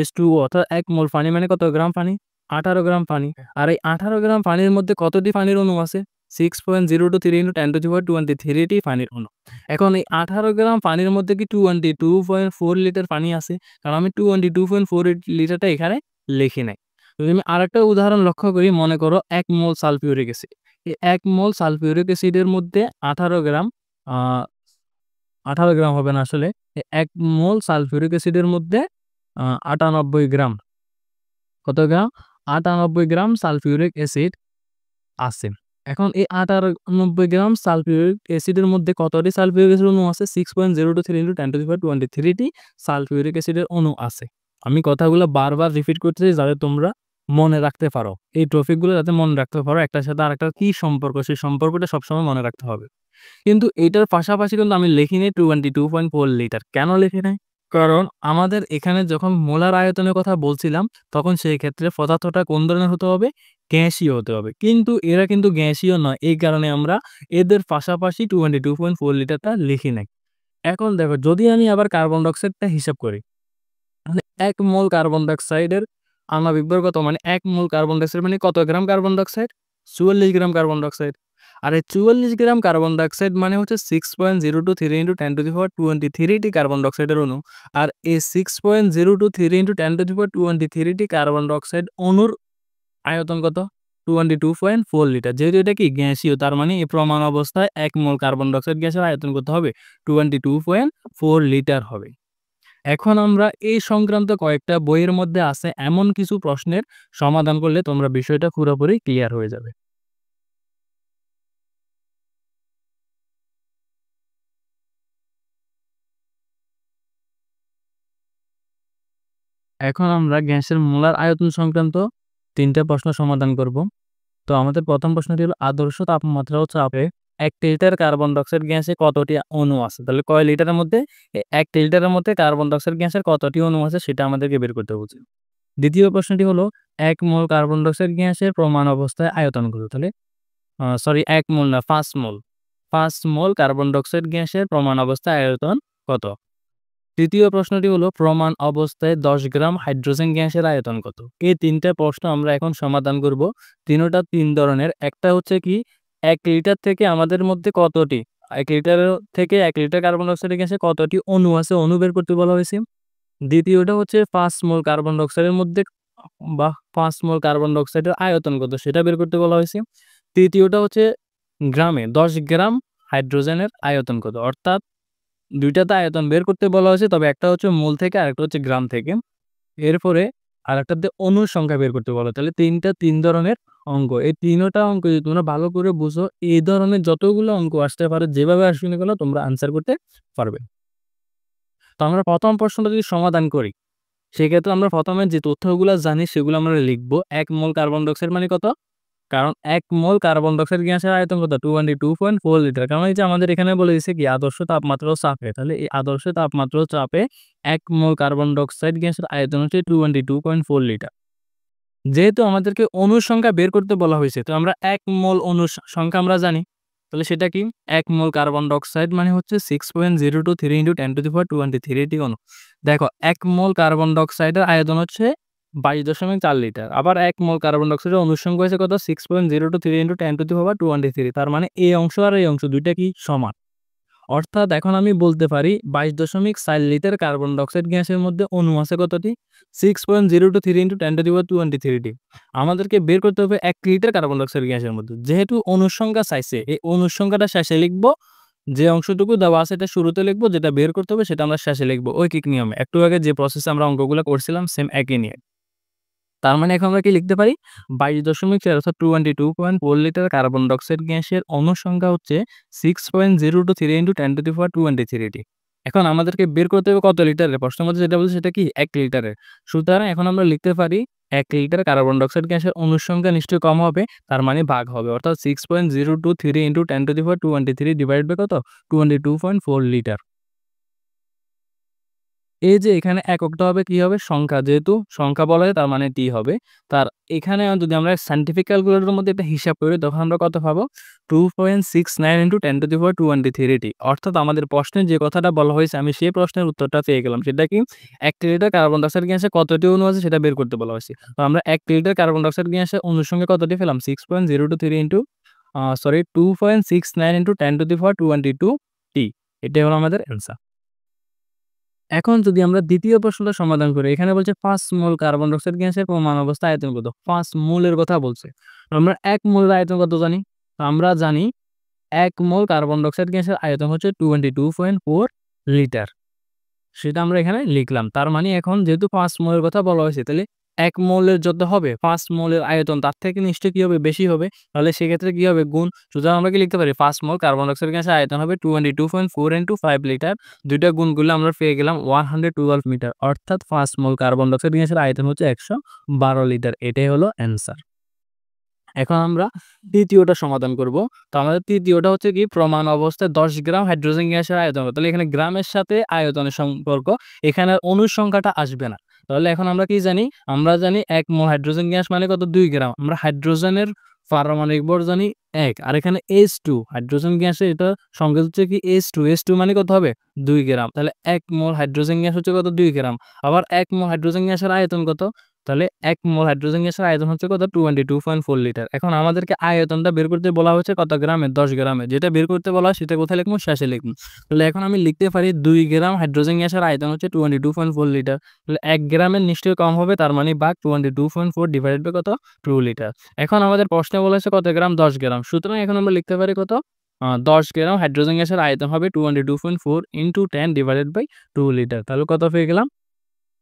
H2O অর্থাৎ 1 মোল পানি মানে কত গ্রাম পানি? 18 গ্রাম পানি। আর এই 18 গ্রাম পানির মধ্যে কতটি পানির অণু আছে? 6.023 × 10⁻23 টি পানির অণু। এখন এই 18 গ্রাম পানির মধ্যে কি 22.4 লিটার পানি আছে? কারণ আমি 22.4 লিটারটা এখানে লিখি নাই। যদি আমি আরেকটা উদাহরণ লক্ষ্য করি মনে করো 1 মোল সালফিউরিক অ্যাসিড। এই 1 মোল সালফিউরিক অ্যাসিডের মধ্যে 18 গ্রাম আ 18 গ্রাম হবে না আসলে। 1 মোল সালফিউরিক অ্যাসিডের মধ্যে 98 গ্রাম। কত গ্রাম? 98 গ্রাম সালফিউরিক অ্যাসিড আছে। এখন এই 98 গ্রাম সালফিউরিক অ্যাসিডের মধ্যে কতটি সালফিউরিক অ্যাসিড অণু আছে? 6.023 × 10⁻23 টি সালফিউরিক অ্যাসিডের অণু আছে। আমি কথাগুলো বারবার রিপিট করতেছি যাতে তোমরা মনে রাখতে পারো। এই টপিকগুলো যাতে মনে রাখতে পারো একটার সাথে আরেকটার কি সম্পর্ক সেই সম্পর্কটা সবসময় মনে রাখতে হবে। কিন্তু এটার পাশাপাশি কিন্তু আমি লিখি নাই 22.4 লিটার। কেন লিখি নাই? কারণ আমাদের এখানে যখন মোলার আয়তনের কথা বলছিলাম, তখন সেই ক্ষেত্রে পদার্থটা কোন ধরনের হতে হবে? গ্যাসীয় হতে হবে। কিন্তু এরা কিন্তু গ্যাসীয় নয়। এই কারণে আমরা এদের পাশাপাশি 22.4 লিটারটা লিখি নাই। এখন দেখো যদি আমি আবার কার্বন ডাই অক্সাইডটা হিসাব করি, তাহলে 1 মোল কার্বন ডাই অক্সাইডের আণবিক ভর কত? মানে 1 মোল কার্বন ডাই অক্সাইড মানে কত গ্রাম কার্বন ডাই অক্সাইড? 44 গ্রাম কার্বন ডাই অক্সাইড। আর এই 44 গ্রাম কার্বন ডাই অক্সাইড মানে হচ্ছে 6.023 × 10⁻23 টি কার্বন ডাই অক্সাইডের অণু। আর এই 6.023 × 10⁻23 টি কার্বন ডাই অক্সাইড অণুর আয়তন কত? 22.4 লিটার। যেহেতু এটা কি গ্যাসীয় তার মানে এই প্রমাণ অবস্থায় 1 মোল কার্বন ডাই অক্সাইড গ্যাসের আয়তন কত হবে? 22.4 লিটার হবে। এখন আমরা এই সংক্রান্ত কয়েকটা বইয়ের মধ্যে আছে এমন কিছু প্রশ্নের সমাধান করলে তোমরা বিষয়টা পুরোপুরি ক্লিয়ার হয়ে যাবে। এখন আমরা গ্যাসের মোলার আয়তন সংক্রান্ত ৩ টা প্রশ্ন সমাধান করব। তো আমাদের প্রথম প্রশ্নটি হলো আদর্শ তাপমাত্রা ও চাপে ১ লিটার কার্বন ডাই অক্সাইড গ্যাসে কতটি অণু আছে? তাহলে কয় লিটারের মধ্যে ১ লিটারের মধ্যে কার্বন ডাই অক্সাইড গ্যাসের কতটি অণু আছে সেটা আমাদেরকে বের করতে বলছে। দ্বিতীয় প্রশ্নটি হলো ১ মোল কার্বন ডাই অক্সাইড গ্যাসের প্রমাণ অবস্থায় আয়তন কত? তাহলে ১ মোল না ৫ মোল। ৫ মোল কার্বন ডাই অক্সাইড গ্যাসের প্রমাণ অবস্থায় আয়তন কত? তৃতীয় প্রশ্নটি হলো প্রমাণ অবস্থায় ১০ গ্রাম হাইড্রোজেন গ্যাসের আয়তন কত? এই ৩ টা প্রশ্ন আমরা এখন সমাধান করব। তিনোটা ৩ ধরনের। একটা হচ্ছে কি ১ লিটার থেকে আমাদের মধ্যে কতটি ১ লিটার থেকে ১ লিটার কার্বন ডাই অক্সাইড গ্যাসে কতটি অণু আছে অণু বের করতে বলা হয়েছে। দ্বিতীয়টা হচ্ছে ৫ মোল কার্বন ডাই অক্সাইডের মধ্যে বা ৫ মোল কার্বন ডাই অক্সাইডের আয়তন কত সেটা বের করতে বলা হয়েছে। তৃতীয়টা হচ্ছে গ্রামে ১০ গ্রাম হাইড্রোজেনের আয়তন কত? অর্থাৎ ২ টাতে আয়তন বের করতে বলা হয়েছে তবে একটা হচ্ছে মোল থেকে আরেকটা হচ্ছে গ্রাম থেকে। এরপরে আরেকটাতে অণুর সংখ্যা বের করতে বলা। তাহলে ৩ টা ৩ ধরনের অঙ্ক। এই ৩টা অঙ্ক যদি তোমরা ভালো করে বুঝো এই ধরনের যতগুলো অঙ্ক আসতে পারে যেভাবে আসুক না কেন তোমরা আনসার করতে পারবে। তো আমরা প্রথম প্রশ্নটা যদি সমাধান করি সেক্ষেত্রে আমরা প্রথমে যে তথ্যগুলা জানি সেগুলো আমরা লিখব। ১ মোল কার্বন ডাই অক্সাইড মানে কত? কারণ ১ মোল কার্বন ডাই অক্সাইড গ্যাসের আয়তন কত? 22.4 লিটার। কারণ এই যে আমাদের এখানে বলে দিয়েছে কি আদর্শ তাপমাত্রা ও চাপে। তাহলে এই আদর্শ তাপমাত্রা ও চাপে ১ মোল কার্বন ডাই অক্সাইড গ্যাসের আয়তন হচ্ছে 22.4 লিটার। যেহেতু আমাদেরকে অণুর সংখ্যা বের করতে বলা হয়েছে তো আমরা ১ মোল অণুর সংখ্যা আমরা জানি। তাহলে সেটা কি? ১ মোল কার্বন ডাই অক্সাইড মানে হচ্ছে 6.023 × 10⁻23 টি অণু। দেখো ১ মোল কার্বন ডাই অক্সাইডের আয়তন হচ্ছে ২২.৪ লিটার। আবার ১ মোল কার্বন ডাই অক্সাইডের অণুর সংখ্যা হয়েছে কত? 6.023 × 10⁻23 তার মানে এই অংশ আর এই অংশ ২ টা কি সমান। অর্থাৎ এখন আমি বলতে পারি ২২.৪ লিটার কার্বন ডাই অক্সাইড গ্যাসের মধ্যে অণু আছে কতটি? 6.023 × 10⁻23 টি। আমাদেরকে বের করতে হবে ১ লিটার কার্বন ডাই অক্সাইড গ্যাসের মধ্যে। যেহেতু অণুর সংখ্যা চাইছে এই অণুর সংখ্যাটা শেষে লিখব। যে অংশটুকু দেওয়া আছে এটা শুরুতে লিখব, যেটা বের করতে হবে সেটা আমরা শেষে লিখব ঐকিক নিয়মে। একটু আগে যে প্রসেসে আমরা অঙ্কগুলো করছিলাম সেম একই নিয়ে। তার মানে এখন আমরা কি লিখতে পারি 22.4 অর্থাৎ 22.4 লিটার কার্বন ডাই অক্সাইড গ্যাসের অণুর সংখ্যা হচ্ছে 6.023 × 10⁻23 টি। এখন আমাদেরকে বের করতে হবে কত লিটারের? প্রশ্নের মধ্যে যেটা বলছে সেটা কি ১ লিটারের। সুতরাং এখন আমরা লিখতে পারি 1 লিটার কার্বন ডাইঅক্সাইড গ্যাসের অণুর সংখ্যা নিশ্চয়ই কম হবে, তার মানে ভাগ হবে। অর্থাৎ 6.023 × 10⁻23 ডিভাইডেড বাই কত? 22.4 লিটার। এই যে এখানে এককটা হবে কি হবে? সংখ্যা। যেহেতু সংখ্যা বলা হয় তার মানে টি হবে। তার এখানে যদি আমরা সায়েন্টিফিক ক্যালকুলেটরের মধ্যে একটা হিসাব করি তখন আমরা কত পাবো? 2.69 × 10⁻23 টি। অর্থাৎ আমাদের প্রশ্নে যে কথাটা বলা হয়েছে আমি সেই প্রশ্নের উত্তরটা পেয়ে গেলাম। সেটা কি? 1 লিটার কার্বন ডাইঅক্সাইড গ্যাসে কতটি অণু আছে সেটা বের করতে বলা হয়েছে। তো আমরা 1 লিটার কার্বন ডাইঅক্সাইড গ্যাসের অণুর সংখ্যা কতটি পেলাম? 2.69 × 10⁻22 টি। এটাই হলো আমাদের অ্যান্সার। এখন যদি আমরা দ্বিতীয় প্রশ্নটা সমাধান করি, এখানে বলছে 5 মোল কার্বন ডাইঅক্সাইড গ্যাসের পরমাণু অবস্থায় আয়তন কত? 5 মোলের কথা বলছে। আমরা 1 মোলের আয়তন কত জানি? আমরা জানি 1 মোল কার্বন ডাইঅক্সাইড গ্যাসের আয়তন হচ্ছে 22.4 লিটার। সেটা আমরা এখানে লিখলাম। তার মানে এখন যেহেতু 5 মোলের কথা বলা হয়েছে, তাহলে 1 মোলের যত হবে 5 মোলের আয়তন তার থেকে নিশ্চয়ই কি হবে? বেশি হবে। তাহলে সেক্ষেত্রে কি হবে? গুণ। সুতরাং আমরা কি লিখতে পারি? 5 মোল কার্বন ডাইঅক্সাইড গ্যাসের আয়তন হবে 22.4 × 5 লিটার। ২ টা গুণ করলে আমরা পেয়ে গেলাম 112 মিটার। অর্থাৎ 5 মোল কার্বন ডাইঅক্সাইড গ্যাসের আয়তন হচ্ছে 112 লিটার। এটাই হলো অ্যান্সার। এখন আমরা তৃতীয়টা সমাধান করব। তো আমাদের তৃতীয়টা হচ্ছে কি? প্রমাণ অবস্থায় 10 গ্রাম হাইড্রোজেন গ্যাসের আয়তন। তাহলে এখানে গ্রামের সাথে আয়তনের সম্পর্ক, এখানে অণুর সংখ্যাটা আসবে না। তাহলে এখন আমরা কি জানি? আমরা জানি 1 মোল হাইড্রোজেন গ্যাস মানে কত? 2 গ্রাম। আমরা হাইড্রোজেনের পারমাণবিক ভর জানি 1, আর এখানে H2 হাইড্রোজেন গ্যাসে এটা সংকেত হচ্ছে কি? H2 মানে কত হবে? 2 গ্রাম। তাহলে 1 মোল হাইড্রোজেন গ্যাস হচ্ছে কত? 2 গ্রাম। আবার 1 মোল হাইড্রোজেন গ্যাসের আয়তন কত? তাহলে 1 মোল হাইড্রোজেন গ্যাসের আয়তন হচ্ছে কত? 22.4 লিটার। এখন আমাদেরকে আয়তনটা বের করতে বলা হয়েছে কত গ্রামে? 10 গ্রামে। যেটা বের করতে বলা হয় সেটা কোথায় লিখবো? শেষে লিখবো। তাহলে এখন আমি লিখতে পারি 2 গ্রাম হাইড্রোজেন গ্যাসের আয়তন হচ্ছে 22.4 লিটার। তাহলে 1 গ্রামের নিশ্চয়ই কম হবে, তার মানে ভাগ 22.4 ডিভাইডেড বাই কত? 2 লিটার। এখন আমাদের প্রশ্নে বলা হয়েছে কত গ্রাম? 10 গ্রাম। সুতরাং এখন আমরা লিখতে পারি কত? 10 গ্রাম হাইড্রোজেন গ্যাসের আয়তন হবে 22.4 × 10 ডিভাইডেড বাই 2 লিটার। তাহলে কত পেয়ে গেলাম?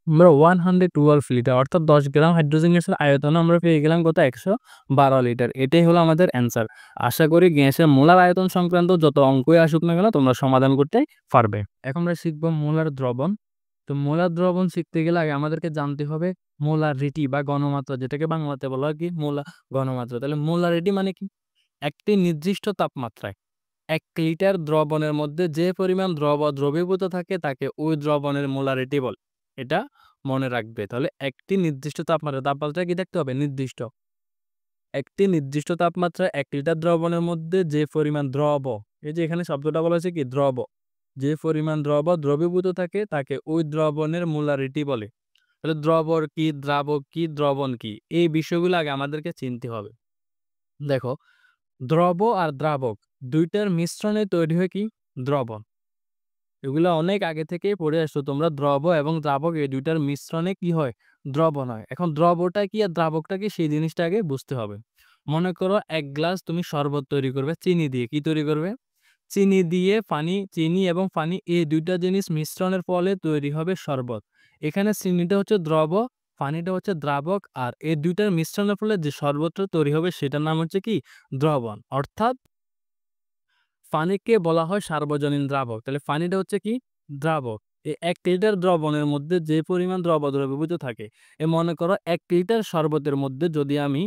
আমরা 112 লিটার। অর্থাৎ 10 গ্রাম হাইড্রোজেন গ্যাসের আয়তন আমরা পেয়ে গেলাম কত? 112 লিটার। এটাই হলো আমাদের অ্যান্সার। আশা করি গ্যাসের মোলার আয়তন সংক্রান্ত যত অঙ্কই আসুক না কেন তোমরা সমাধান করতে পারবে। এখন আমরা শিখব মোলার দ্রবণ। তো মোলার দ্রবণ শিখতে গেলে আগে আমাদেরকে জানতে হবে মোলারিটি বা ঘনমাত্রা, যেটাকে বাংলাতে বলা হয় কি? ঘনমাত্রা। তাহলে মোলারিটি মানে কি? একটি নির্দিষ্ট তাপমাত্রায় 1 লিটার দ্রবণের মধ্যে যে পরিমাণ দ্রবীভূত থাকে তাকে ওই দ্রবণের মোলারিটি বলে। এটা মনে রাখবে। তাহলে একটি নির্দিষ্ট তাপমাত্রা কি দেখতে হবে? নির্দিষ্ট। একটি নির্দিষ্ট তাপমাত্রায় 1 লিটার দ্রবণের মধ্যে যে পরিমাণ এই যে এখানে শব্দটা বলা হয়েছে কি? যে পরিমাণ দ্রবীভূত থাকে তাকে ওই দ্রবণের মোলারিটি বলে। তাহলে দ্রবণ কি, দ্রাবক কি, দ্রবণ কি? এই বিষয়গুলো আগে আমাদেরকে চিনতে হবে। দেখো, দ্রব আর দ্রাবক ২ টার মিশ্রণে তৈরি হয় কি? দ্রবণ। এগুলা অনেক আগে থেকেই পড়ে আসছো তোমরা। দ্রব এবং দ্রাবক এই ২ টার মিশ্রণে কি হয়? দ্রবণ হয়। এখন দ্রবটা কি আর দ্রাবকটা কি সেই জিনিসটা আগে বুঝতে হবে। মনে করো ১ গ্লাস তুমি শরবত তৈরি করবে চিনি দিয়ে। কি তৈরি করবে? চিনি দিয়ে চিনি এবং পানি এই ২ টা জিনিস মিশ্রণের ফলে তৈরি হবে শরবত। এখানে চিনিটা হচ্ছে দ্রব, পানিটা হচ্ছে দ্রাবক, আর এই ২ টার মিশ্রণের ফলে যে শরবতটা তৈরি হবে সেটার নাম হচ্ছে কি? দ্রবণ। অর্থাৎ পানিকে বলা হয় সার্বজনীন দ্রাবক। তাহলে পানিটা হচ্ছে কি? দ্রাবক। এই ১ লিটার দ্রবণের মধ্যে যে পরিমাণ দ্রবীভূত থাকে, মনে করো ১ লিটার শরবতের মধ্যে যদি আমি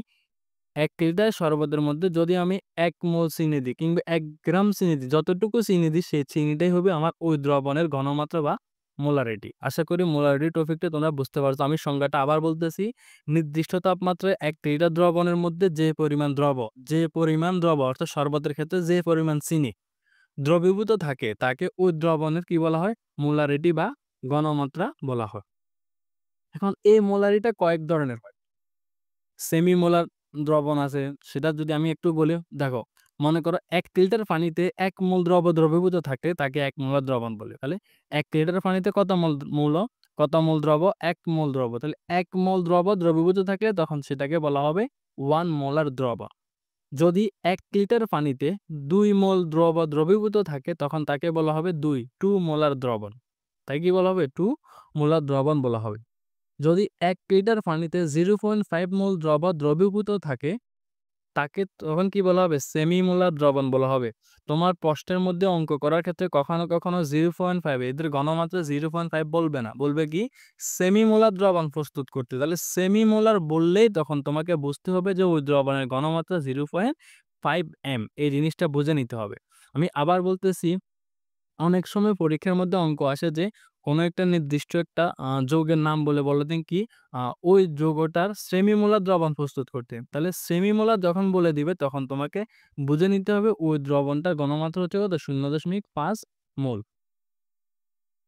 ১ লিটার শরবতের মধ্যে যদি আমি ১ মোল চিনি দিই কিংবা ১ গ্রাম চিনি দিই, যতটুকু চিনি দিই সেই চিনিটাই হবে আমার ওই দ্রবণের ঘনমাত্রা বা মোলারিটি। আশা করি মোলারিটি টপিকটা তোমরা বুঝতে পারছো। আমি সংজ্ঞাটা আবার বলতেছি। নির্দিষ্ট তাপমাত্রায় ১ লিটার দ্রবণের মধ্যে যে পরিমাণ দ্রব অর্থাৎ শরবতের ক্ষেত্রে যে পরিমাণ চিনি দ্রবীভূত থাকে তাকে ওই দ্রবণের কি বলা হয়? মোলারিটি বা ঘনমাত্রা বলা হয়। এখন এই মোলারিটা কয়েক ধরনের হয়। সেমি মোলার দ্রবণ আছে, সেটা যদি আমি একটু বলি, দেখো মনে করো ১ লিটার পানিতে ১ মোল দ্রবীভূত থাকে তাকে ১ মোলার দ্রবণ বলে। তাহলে ১ লিটার পানিতে কত মোল দ্রব? ১ মোল দ্রব। তাহলে ১ মোল দ্রবীভূত থাকলে তখন সেটাকে বলা হবে 1 মোলার দ্রবণ। যদি ১ লিটার পানিতে ২ মোল দ্রবীভূত থাকে তখন তাকে বলা হবে 2 মোলার দ্রবণ। তাই কি বলা হবে? 2 মোলার দ্রবণ বলা হবে। যদি ১ লিটার পানিতে 0.5 মোল দ্রবীভূত থাকে তাকে তখন কি বলা হবে? সেমিমোলার দ্রবণ বলা হবে। তোমার প্রশ্নের মধ্যে অঙ্ক করার ক্ষেত্রে কখনো, কখনো 0.5 এদের ঘনমাত্রা 0.5 বলবে না। বলবে কি? সেমিমোলার দ্রবণ প্রস্তুত করতে। তাহলে সেমিমোলার বললেই তখন তোমাকে বুঝতে হবে যে ওই দ্রবণের ঘনমাত্রা 0.5 এই জিনিসটা বুঝে নিতে হবে। আমি আবার বলতেছি, অনেক সময় পরীক্ষার মধ্যে অঙ্ক আসে যে কোনো একটা নির্দিষ্ট একটা যৌগের নাম বলে দেন কি আ ওই যৌগটার সেমিমোলার দ্রবণ প্রস্তুত করতে। তাহলে সেমিমোলার যখন বলে দিবে তখন তোমাকে বুঝে নিতে হবে ওই দ্রবণটার ঘনমাত্রা হচ্ছে কত? 0.5 মোল।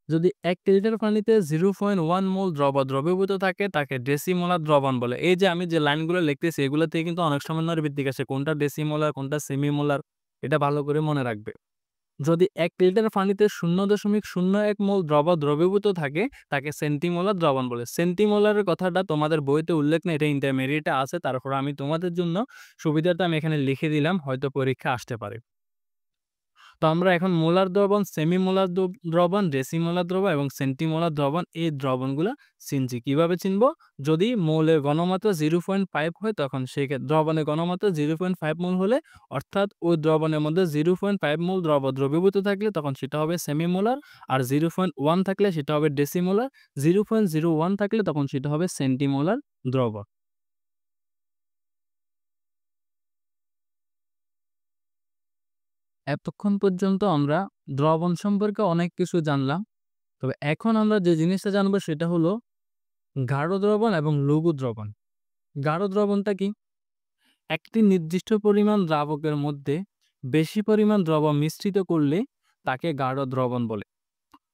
যদি ১ লিটার পানিতে 0.1 মোল দ্রবীভূত থাকে তাকে ডেসিমোলার দ্রবণ বলে। এই যে আমি যে লাইনগুলো লিখতেছি এগুলো থেকে কিন্তু অনেক সময় নৈর্ব্যক্তিক আসে। কোনটা ডেসিমোলার, কোনটা সেমিমোলার এটা ভালো করে মনে রাখবে। যদি ১ লিটার পানিতে 0.01 মোল দ্রবীভূত থাকে তাকে সেন্টিমোলার দ্রবণ বলে। সেন্টিমোলারের কথাটা তোমাদের বইতে উল্লেখ নেই, এটা ইন্টারমিডিয়েটে আছে। তারপরে আমি তোমাদের জন্য সুবিধার্থে আমি এখানে লিখে দিলাম, হয়তো পরীক্ষায় আসতে পারে। তো আমরা এখন মোলার দ্রবণ, সেমিমোলার দ্রবণ, ডেসিমোলার দ্রবণ এবং সেন্টিমোলার দ্রবণ এই দ্রবণগুলা চিনছি। কিভাবে চিনব? যদি মোলের ঘনমাত্রা 0.5 হয় তখন সেই দ্রবণের ঘনমাত্রা 0.5 মোল হলে অর্থাৎ ওই দ্রবণের মধ্যে 0.5 মোল দ্রবীভূত থাকলে তখন সেটা হবে সেমিমোলার, আর 0.1 থাকলে সেটা হবে ডেসিমোলার, 0.01 থাকলে তখন সেটা হবে সেন্টিমোলার দ্রবণ। এতক্ষণ পর্যন্ত আমরা দ্রবণ সম্পর্কে অনেক কিছু জানলাম। তবে এখন আমরা যে জিনিসটা জানবো সেটা হলো গাঢ় দ্রবণ এবং লঘু দ্রবণ। গাঢ় দ্রবণটা কি? একটি নির্দিষ্ট পরিমাণ দ্রাবকের মধ্যে বেশি পরিমাণ দ্রবণ মিশ্রিত করলে তাকে গাঢ় দ্রবণ বলে।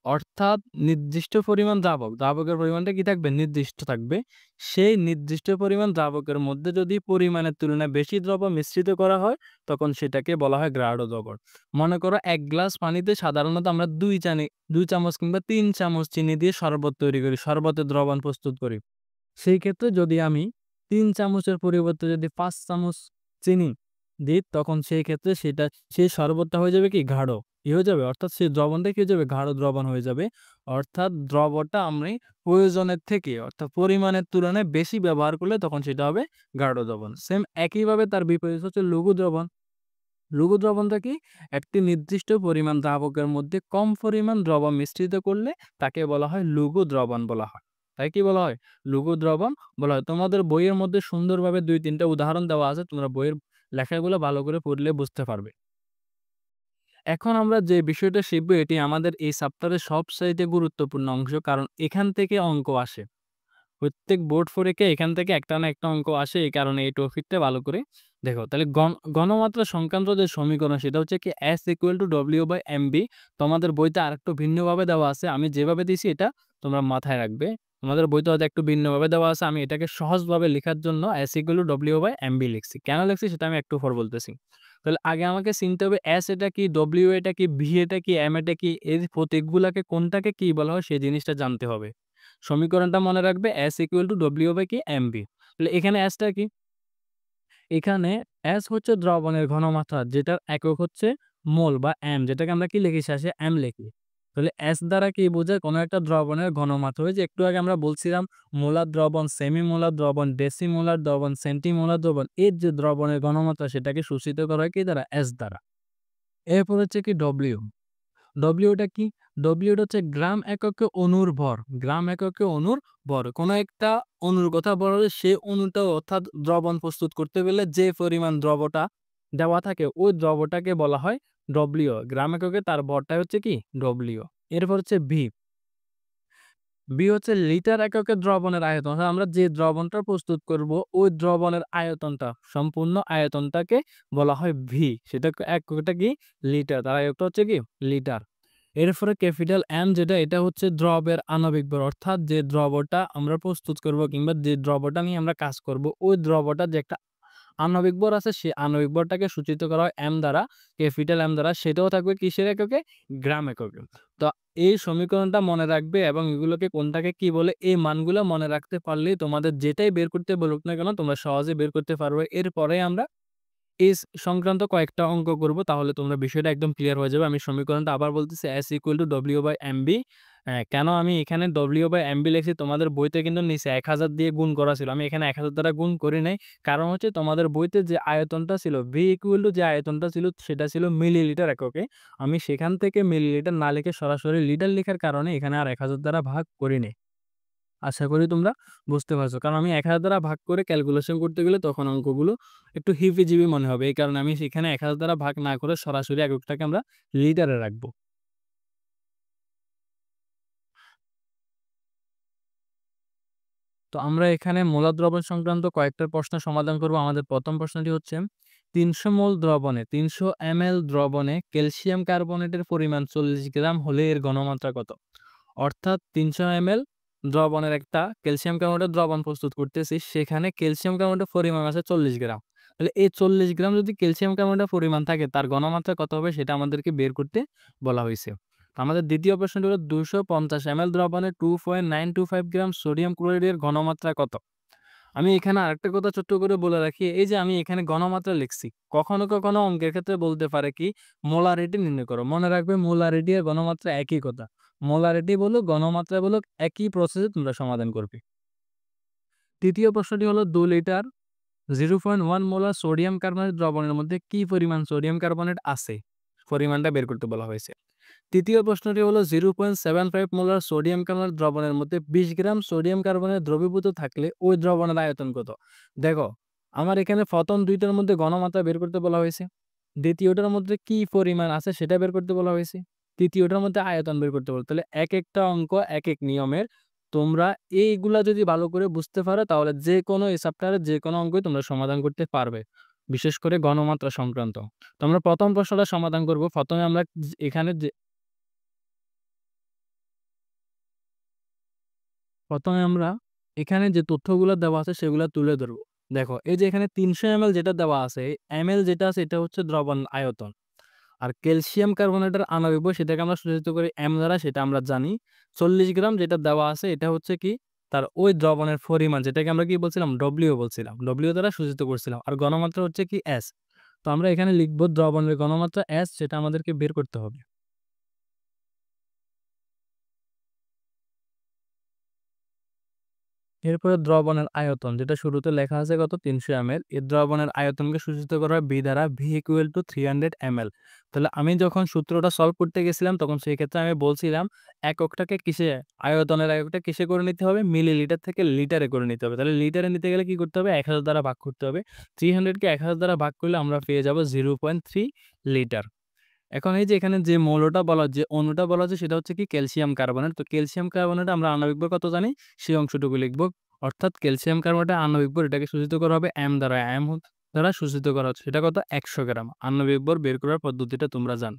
অর্থাৎ নির্দিষ্ট পরিমাণ দ্রাবকের পরিমাণটা কি থাকবে? নির্দিষ্ট থাকবে। সেই নির্দিষ্ট পরিমাণ দ্রাবকের মধ্যে যদি পরিমাণের তুলনায় বেশি দ্রবণ মিশ্রিত করা হয়, তখন সেটাকে বলা হয় গাঢ় দ্রবণ। মনে করো ১ গ্লাস পানিতে সাধারণত আমরা ২ চামচ কিংবা ৩ চামচ চিনি দিয়ে শরবত তৈরি করি, শরবতের দ্রবণ প্রস্তুত করি। সেই ক্ষেত্রে যদি আমি ৩ চামচের পরিবর্তে যদি ৫ চামচ চিনি দিই, তখন সেই ক্ষেত্রে সেই শরবতটা হয়ে যাবে কি? গাঢ়। কি হয়ে যাবে? অর্থাৎ সেই দ্রবণটা কি হয়ে যাবে? গাঢ় দ্রবণ হয়ে যাবে। অর্থাৎ দ্রবণটা আমি প্রয়োজনের থেকে অর্থাৎ পরিমাণের তুলনায় বেশি ব্যবহার করলে তখন সেটা হবে গাঢ় দ্রবণ। সেম একইভাবে তার বিপরীত হচ্ছে লঘু দ্রবণ। লঘু দ্রবণটা কি? একটি নির্দিষ্ট পরিমাণ দ্রাবকের মধ্যে কম পরিমাণ দ্রবণ মিশ্রিত করলে তাকে বলা হয় লঘু দ্রবণ বলা হয়। তাই কি বলা হয়? লঘু দ্রবণ বলা হয়। তোমাদের বইয়ের মধ্যে সুন্দরভাবে ২-৩ টা উদাহরণ দেওয়া আছে। তোমরা বইয়ের লেখাগুলো ভালো করে পড়লে বুঝতে পারবে। এখন আমরা যে বিষয়টা শিখব এটি আমাদের এই সপ্তাহের সবচাইতে গুরুত্বপূর্ণ অংশ। কারণ এখান থেকে অঙ্ক আসে। প্রত্যেক বোর্ড পরীক্ষায় এখান থেকে একটা না একটা অঙ্ক আসে। এই কারণে এই টপিকটা ভালো করে দেখো। তাহলে ঘনমাত্রা সংক্রান্ত যে সমীকরণ সেটা হচ্ছে কি S = W/mB। তোমাদের বইতে আরেকটু ভিন্নভাবে দেওয়া আছে। আমি যেভাবে দিছি এটা তোমরা মাথায় রাখবে। তোমাদের বইতে হয়তো একটু ভিন্নভাবে দেওয়া আছে। আমি এটাকে সহজভাবে লেখার জন্য S = W/mB লিখছি। কেন লিখছি সেটা আমি একটু পর বলতেছি। তাহলে আগে আমাকে চিনতে হবে S এটা কি, W এটা কি, V এটা কি, M এটা কি, এর প্রতীকগুলাকে কোনটাকে কি বলা হয় সেই জিনিসটা জানতে হবে। সমীকরণটা মনে রাখবে S = W/mB। তাহলে এখানে S টা কি? এখানে S হচ্ছে দ্রবণের ঘনমাত্রা যেটার একক হচ্ছে মোল বা M, যেটাকে আমরা কি লিখি? শেষে M লিখি। তাহলে S দ্বারা কি বোঝায়? কোনো একটা দ্রবণের ঘনমাত্রা। ওই যে একটু আগে আমরা বলছিলাম মোলার দ্রবণ, সেমিমোলার দ্রবণ, ডেসিমোলার দ্রবণ, সেন্টিমোলার দ্রবণ, এর যে দ্রবণের ঘনমাত্রা সেটাকে সূচিত করা হয় কি দ্বারা? S দ্বারা। এরপর হচ্ছে কি W। W টা কি? W টা হচ্ছে গ্রাম এককে অণুর ভর। গ্রাম এককে অণুর ভর। কোনো একটা অণুর কথা বলা হলে সে অণুটা অর্থাৎ দ্রবণ প্রস্তুত করতে গেলে যে পরিমাণ দ্রবটা দেওয়া থাকে ওই দ্রবটাকে বলা হয় W। গ্রাম এককে তার ভরটা হচ্ছে কি? W। এরপর হচ্ছে V। V হচ্ছে লিটার এককে দ্রবণের আয়তন। অর্থাৎ আমরা যে দ্রবণটা প্রস্তুত করব ওই দ্রবণের আয়তনটা, সম্পূর্ণ আয়তনটাকে বলা হয় V। সেটা এককটা কি? লিটার। তার এককটা হচ্ছে কি? লিটার। এরপরে ক্যাপিটাল M যেটা, এটা হচ্ছে দ্রবের আণবিক ভর। অর্থাৎ যে দ্রবটা আমরা প্রস্তুত করব কিংবা যে দ্রবটা নিয়ে আমরা কাজ করব ওই দ্রবটার যে একটা আণবিক ভর আছে সেই আণবিক ভরটাকে সূচিত করা হয় M দ্বারা, ক্যাপিটাল M দ্বারা। সেটাও থাকবে কিসের এককে? গ্রাম এককে। তো এই সমীকরণটা মনে রাখবে এবং এগুলোকে কোনটাকে কি বলে এই মানগুলো মনে রাখতে পারলেই তোমাদের যেটাই বের করতে বলুক না কেন তোমরা সহজে বের করতে পারবে। এরপরে আমরা এই সংক্রান্ত কয়েকটা অঙ্ক করব, তাহলে তোমরা বিষয়টা একদম ক্লিয়ার হয়ে যাবে। আমি সমীকরণটা আবার বলতেছি S = W/mB। হ্যাঁ, কেন আমি এখানে W/MB লিখছি তোমাদের বইতে কিন্তু নিচে 1000 দিয়ে গুণ করা ছিল। আমি এখানে 1000 দ্বারা গুণ করি নাই। কারণ হচ্ছে তোমাদের বইতে যে আয়তনটা ছিল V যে আয়তনটা ছিল সেটা ছিল মিলিলিটার এককে। আমি সেখান থেকে মিলিলিটার না লিখে সরাসরি লিটার লেখার কারণে এখানে আর 1000 দ্বারা ভাগ করি নাই। আশা করি তোমরা বুঝতে পারছো। কারণ আমি 1000 দ্বারা ভাগ করে ক্যালকুলেশন করতে গেলে তখন অঙ্কগুলো একটু হিবিজিবি মনে হবে। এই কারণে আমি সেখানে 1000 দ্বারা ভাগ না করে সরাসরি এককটাকে আমরা লিটারে রাখবো। তো আমরা এখানে মোলা দ্রবণ সংক্রান্ত কয়েকটা প্রশ্ন সমাধান করব। আমাদের প্রথম প্রশ্নটি হচ্ছে ৩০০ মোল দ্রবণে ৩০০ ml দ্রবণে ক্যালসিয়াম কার্বনেটের পরিমাণ 40 গ্রাম হলে এর ঘনমাত্রা কত? অর্থাৎ ৩০০ ml দ্রবণের একটা ক্যালসিয়াম কার্বনেটের দ্রবণ প্রস্তুত করতেছি, সেখানে ক্যালসিয়াম কার্বনেটের পরিমাণ আছে 40 গ্রাম। তাহলে এই 40 গ্রাম যদি ক্যালসিয়াম কার্বনেটের পরিমাণ থাকে তার ঘনমাত্রা কত হবে সেটা আমাদেরকে বের করতে বলা হয়েছে। আমাদের দ্বিতীয় প্রশ্নটি হলো 250 ml দ্রবণে 2.925 গ্রাম সোডিয়াম ক্লোরাইডের ঘনমাত্রা কত? আমি এখানে আরেকটা কথা ছোট্ট করে বলে রাখি, এই যে আমি এখানে ঘনমাত্রা লিখছি। কখনো, কখনো অঙ্কের ক্ষেত্রে বলতে পারে কি মোলারিটি নির্ণয় করো। মনে রাখবে মোলারিটি আর ঘনমাত্রা একই কথা। মোলারিটি বলুক, ঘনমাত্রা বলুক, একই প্রসেসে তোমরা সমাধান করবে। তৃতীয় প্রশ্নটি হলো 2 লিটার 0.1 মোলার সোডিয়াম কার্বনেট দ্রবণের মধ্যে কি পরিমাণ সোডিয়াম কার্বনেট আছে? পরিমাণটা বের করতে বলা হয়েছে। তৃতীয় প্রশ্নটি হলো 0.75 মোলার সোডিয়াম কার্বনেট দ্রবণের মধ্যে 20 গ্রাম সোডিয়াম কার্বনেট দ্রবীভূত থাকলে ওই দ্রবণের আয়তন কত? দেখো, আমার এখানে প্রথম দুইটার মধ্যে ঘনমাত্রা বের করতে বলা হয়েছে। দ্বিতীয়টার মধ্যে কি পরিমাণ আছে সেটা বের করতে বলা হয়েছে। তৃতীয়টার মধ্যে আয়তন বের করতে বলা। তাহলে এক একটা অঙ্ক এক এক নিয়মের। তোমরা এইগুলা যদি ভালো করে বুঝতে পারো তাহলে যেকোনো এই চ্যাপ্টারের যেকোনো অঙ্কই তোমরা সমাধান করতে পারবে। বিশেষ করে ঘনমাত্রা সংক্রান্ত। তো আমরা প্রথম প্রশ্নটা সমাধান করব। প্রথমে আমরা এখানে যে প্রথমে আমরা এখানে যে তথ্যগুলো দেওয়া আছে সেগুলো তুলে ধরব। দেখো, এই যে এখানে ৩০০ ml যেটা দেওয়া আছে, ml যেটা আছে এটা হচ্ছে দ্রবণ আয়তন। আর ক্যালসিয়াম কার্বনেটের আণবিক ভর সেটাকে আমরা সূচিত করি m দ্বারা, সেটা আমরা জানি। 40 গ্রাম যেটা দেওয়া আছে এটা হচ্ছে কি তার ওই দ্রবণের পরিমাণ, যেটাকে আমরা কি বলছিলাম W বলছিলাম। W দ্বারা সূচিত করছিলাম। আর ঘনমাত্রা হচ্ছে কি S। তো আমরা এখানে লিখব দ্রবণের ঘনমাত্রা S, সেটা আমাদেরকে বের করতে হবে। এরপরে দ্রবণের আয়তন যেটা শুরুতে লেখা আছে কত ৩০০ ml, এর দ্রবণের আয়তনকে সূচিত করা হয় B দ্বারা, V = 300 ml। তাহলে আমি যখন সূত্রটা সলভ করতে গেছিলাম তখন সেই ক্ষেত্রে আমি বলছিলাম এককটাকে কিসে, আয়তনের এককটা কিসে করে নিতে হবে, মিলিলিটার থেকে লিটারে করে নিতে হবে। তাহলে লিটারে নিতে গেলে কি করতে হবে, 1000 দ্বারা ভাগ করতে হবে। 300 কে 1000 দ্বারা ভাগ করলে আমরা পেয়ে যাব 0.3 লিটার। এখন এই যে এখানে যে মৌলটা বলা, যে অণুটা বলা হচ্ছে সেটা হচ্ছে কি ক্যালসিয়াম কার্বনেট। তো ক্যালসিয়াম কার্বনেট আমরা আণবিক ভর কত জানি সেই অংশটুকু লিখব। অর্থাৎ ক্যালসিয়াম কার্বনেটের আণবিক ভর এটাকে সূচিত করা হবে m দ্বারা। দ্বারা সূচিত করা হচ্ছে সেটা কত 100 গ্রাম। আণবিক ভর বের করার পদ্ধতিটা তোমরা জানো।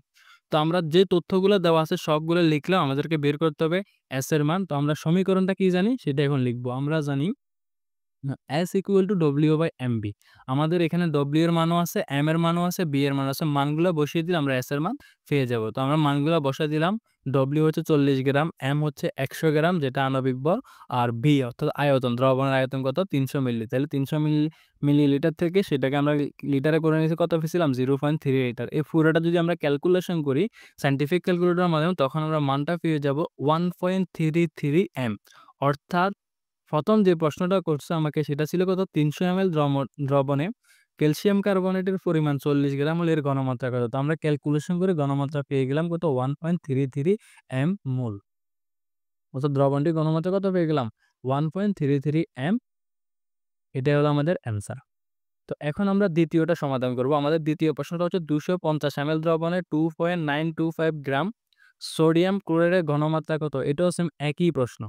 তো আমরা যে তথ্যগুলো দেওয়া আছে সবগুলো লিখলাম, আমাদেরকে বের করতে হবে s এর মান। তো আমরা সমীকরণটা কি জানি সেটা এখন লিখব। আমরা জানি S = W/MB। আমাদের এখানে W এর মানও আছে, M এর মানও আছে, B এর মানও আছে। মানগুলা বসিয়ে দিলে আমরা S এর মান পেয়ে যাব। তো আমরা মানগুলা বসায় দিলাম। W হচ্ছে 40 গ্রাম, M হচ্ছে 100 গ্রাম যেটা আণবিক ভর, আর B অর্থাৎ আয়তন, দ্রবণের আয়তন কত ৩০০ মিলি। তাহলে ৩০০ মিলিলিটার থেকে সেটাকে আমরা লিটারে করে নিয়েছি, কত পেয়েছিলাম 0.3 লিটার। এই পুরোটা যদি আমরা ক্যালকুলেশন করি সায়েন্টিফিক ক্যালকুলেটরের মাধ্যমে তখন আমরা মানটা পেয়ে যাব 1.33 M। অর্থাৎ প্রথম যে প্রশ্নটা করছে আমাকে সেটা ছিল কত ৩০০ ml দ্রবণে ক্যালসিয়াম কার্বনেটের পরিমাণ 40 গ্রাম হলে এর ঘনমাত্রা কত। তো আমরা ক্যালকুলেশন করে ঘনমাত্রা পেয়ে গেলাম কত 1.33 m মোল। অর্থাৎ দ্রবণটির ঘনমাত্রা কত পেয়ে গেলাম 1.33 m। এটাই হলো আমাদের অ্যান্সার। তো এখন আমরা দ্বিতীয়টা সমাধান করব। আমাদের দ্বিতীয় প্রশ্নটা হচ্ছে 250 ml দ্রবণে 2.925 গ্রাম সোডিয়াম ক্লোরাইডের ঘনমাত্রা কত। এটাও সেম একই প্রশ্ন।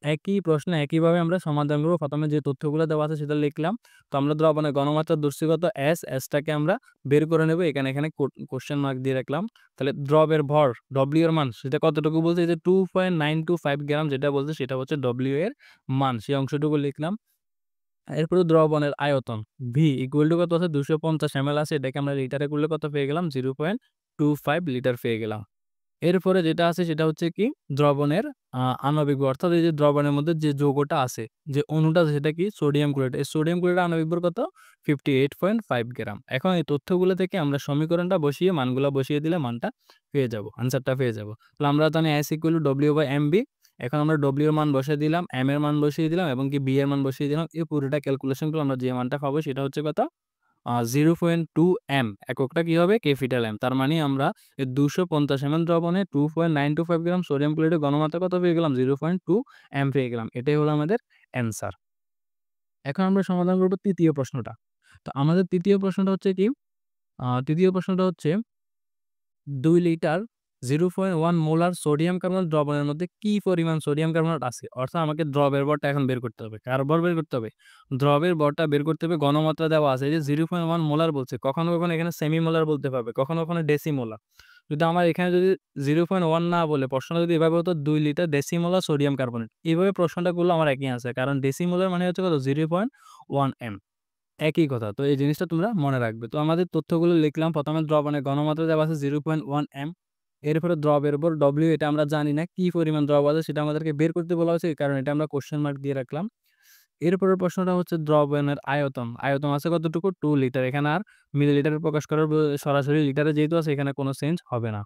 একই প্রশ্ন একইভাবে আমরা সমাধান করব। প্রথমে যে তথ্যগুলো দেওয়া আছে সেটা লিখলাম। তো আমরা দ্রবণের ঘনমাত্রা ধরছি কত S টাকে আমরা বের করে নেব। এখানে কোশ্চেন মার্ক দিয়ে রাখলাম। তাহলে দ্রবের ভর W এর মান সেটা কতটুকু বলছে, যে 2.925 গ্রাম যেটা বলছে সেটা হচ্ছে W এর মান, সেই অংশটুকু লিখলাম। এরপরে দ্রবণের আয়তন V = কত আছে 250 ml আছে, এটাকে আমরা লিটারে করলে কত পেয়ে গেলাম 0.25 লিটার পেয়ে গেলাম। এরপরে যেটা আছে সেটা হচ্ছে কি দ্রবণের আণবিক ভর, অর্থাৎ এই যে দ্রবণের মধ্যে যে যৌগটা আছে, যে অণুটা আছে সেটা কি সোডিয়াম ক্লোরাইড। এই সোডিয়াম ক্লোরাইডের আণবিক ভর কত? 58.5 গ্রাম। এখন এই তথ্যগুলো থেকে আমরা সমীকরণটা বসিয়ে মানগুলা বসিয়ে দিলে মানটা পেয়ে যাব, আনসারটা পেয়ে যাব। তাহলে আমরা জানি S = W/mb। এখন আমরা W এর মান বসিয়ে দিলাম, m এর মান বসিয়ে দিলাম এবং কি b এর মান বসিয়ে দিলাম। এই পুরোটা ক্যালকুলেশন করে আমরা যে মানটা পাবো সেটা হচ্ছে কত? 0.2 m। এককটা কি হবে? Capital M। তার মানে আমরা এই 250 ml দ্রবণে 2.925 গ্রাম সোডিয়াম ক্লোরাইডের ঘনমাত্রা কত পেয়ে গেলাম? 0.2 m পেয়ে গেলাম। এটাই হলো আমাদের অ্যান্সার। এখন আমরা সমাধান করব তৃতীয় প্রশ্নটা। তো আমাদের তৃতীয় প্রশ্নটা হচ্ছে কি? তৃতীয় প্রশ্নটা হচ্ছে 2 লিটার 0.1 মোলার সোডিয়াম কার্বনেট দ্রবণের মধ্যে কি পরিমাণ সোডিয়াম কার্বনেট আছে? অর্থাৎ আমাকে দ্রবের ভরটা এখন বের করতে হবে। কার ভর বের করতে হবে? দ্রবের ভরটা বের করতে হবে, ঘনমাত্রা দেওয়া আছে। এই যে 0.1 মোলার বলছে। কখনো, কখনো এখানে সেমি মোলার বলতে পারবে, কখনো, কখনো ডেসিমোলার। যদি আমার এখানে যদি 0.1 না বলে প্রশ্নটা যদি এভাবে হতো 2 লিটার ডেসিমোলার সোডিয়াম কার্বনেট। এভাবে প্রশ্নটা করলে আমার একই আছে। কারণ ডেসিমোলার মানে হচ্ছে কত? 0.1 m। একই কথা। তো এই জিনিসটা তোমরা মনে রাখবে। তো আমাদের তথ্যগুলো লিখলাম। প্রথমে দ্রবণের ঘনমাত্রা দেওয়া আছে 0.1 m। এরপরে দ্রবের উপর W, এটা আমরা জানি না কি পরিমাণ দ্রব আছে সেটা আমাদেরকে বের করতে বলা হয়েছে। এই কারণে এটা আমরা কোয়েশ্চেন মার্ক দিয়ে রাখলাম। এরপরের প্রশ্নটা হচ্ছে দ্রবণের আয়তন। আয়তন আছে কতটুকু? 2 লিটার। এখানে আর মিলিলিটারে প্রকাশ করার সরাসরি লিটারে যেহেতু আছে এখানে কোনো চেঞ্জ হবে না।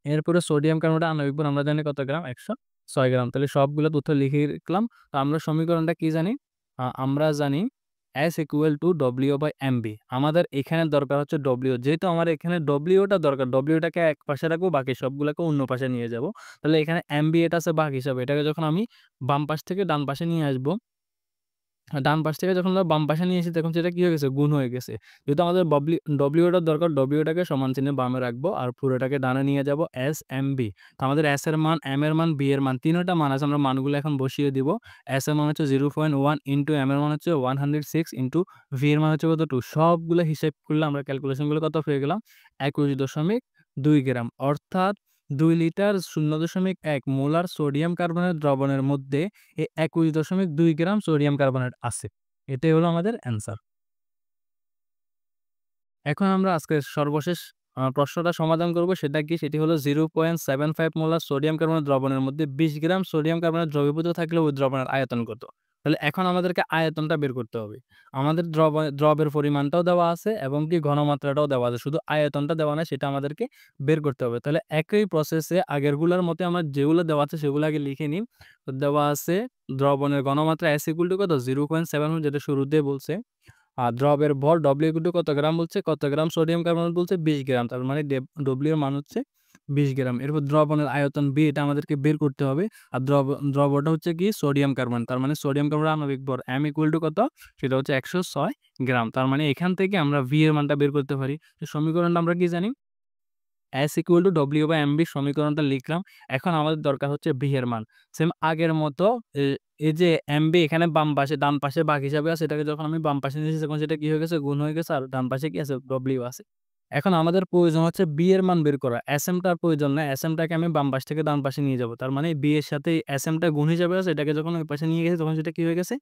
এরপরে সোডিয়াম কার্বনেটের আণবিক ভর আমরা জানি কত গ্রাম? 106 গ্রাম। তাহলে সবগুলো তথ্য লিখে রাখলাম। তো আমরা সমীকরণটা কি জানি? আমরা জানি S = W/mb। আমাদের এখানে দরকার হচ্ছে W। যেহেতু আমার এখানে W টা দরকার, W টাকে এক পাশে রাখবো, বাকি সবগুলোকে অন্য পাশে নিয়ে যাবো। তাহলে এখানে mb এটা আছে ভাগ হিসাবে। এটাকে যখন আমি বাম পাশ থেকে ডান পাশে নিয়ে আসবো, ডান পাশ থেকে যখন আমরা বাম পাশে নিয়ে এসেছি তখন সেটা কি হয়ে গেছে? গুণ হয়ে গেছে। যেহেতু আমাদের W টার দরকার, W টাকে সমান চিহ্নে বামে রাখবো আর পুরোটাকে ডানে নিয়ে যাবো SMB। তো আমাদের S এর মান, M এর মান, B এর মান, তিনটা মান আছে। আমরা মানগুলো এখন বসিয়ে দিব। S এর মান হচ্ছে 0.1 ইনটু M এর মান হচ্ছে 106 ইনটু V এর মান হচ্ছে কত? 2। সবগুলো হিসাব করলে আমরা ক্যালকুলেশনগুলো কত পেয়ে গেলাম? 21.2 গ্রাম। অর্থাৎ 2 লিটার 0.1 মোলার সোডিয়াম কার্বনেট দ্রবণের মধ্যে 21.2 গ্রাম সোডিয়াম কার্বনেট আছে। এটাই হলো আমাদের অ্যান্সার। এখন আমরা আজকের সর্বশেষ প্রশ্নটা সমাধান করব। সেটা কি? সেটি হলো 0.75 মোলার সোডিয়াম কার্বনেট দ্রবণের মধ্যে 20 গ্রাম সোডিয়াম কার্বনেট দ্রবীভূত থাকলে ওই দ্রবণের আয়তন কত? তাহলে এখন আমাদেরকে আয়তনটা বের করতে হবে। আমাদের দ্রবের পরিমাণটাও দেওয়া আছে এবং কি ঘনমাত্রাটাও দেওয়া আছে। শুধু আয়তনটা দেওয়া নাই, সেটা আমাদেরকে বের করতে হবে। তাহলে একই প্রসেসে আগেরগুলার মতই আমরা যেগুলো দেওয়া আছে সেগুলো আগে লিখে নিই। তো দেওয়া আছে দ্রবণের ঘনমাত্রা S = কত? 0.7, যেটা শুরুতেই বলছে। আর দ্রবের ভর W = কত গ্রাম বলছে? কত গ্রাম সোডিয়াম কার্বনেট বলছে? 20 গ্রাম। তার মানে W এর মান হচ্ছে 20 গ্রাম। এরপর দ্রবণের আয়তন B, এটা আমাদেরকে বের করতে হবে। আর দ্রবটা হচ্ছে কি? Sodium carbonate. তার মানে সোডিয়াম কার্বনেটের আণবিক ভর M = কত? সেটা হচ্ছে 106 গ্রাম। তার মানে এখান থেকে আমরা V এর মানটা বের করতে পারি। তো সমীকরণটা আমরা কি জানি? S = W/mb সমীকরণটা লিখলাম। এখন আমাদের দরকার হচ্ছে B এর মান। সেম আগের মতো এ এই যে mb এখানে বাম পাশে, ডান পাশে ভাগ হিসাবে আছে। এটাকে যখন আমি বাম পাশে নিয়েছি তখন সেটা কি হয়ে গেছে? গুণ হয়ে গেছে। আর ডান পাশে কি আছে? W আছে। এখন আমাদের প্রয়োজন হচ্ছে B এর মান বের করা। Sm টার প্রয়োজন নাই। Sm টাকে আমি বাম পাশ থেকে ডান পাশে নিয়ে যাবো। তার মানে B এর সাথে Sm টা গুণ হিসাবে আছে। এটাকে যখন ওই পাশে নিয়ে গেছি তখন সেটা কি হয়ে গেছে?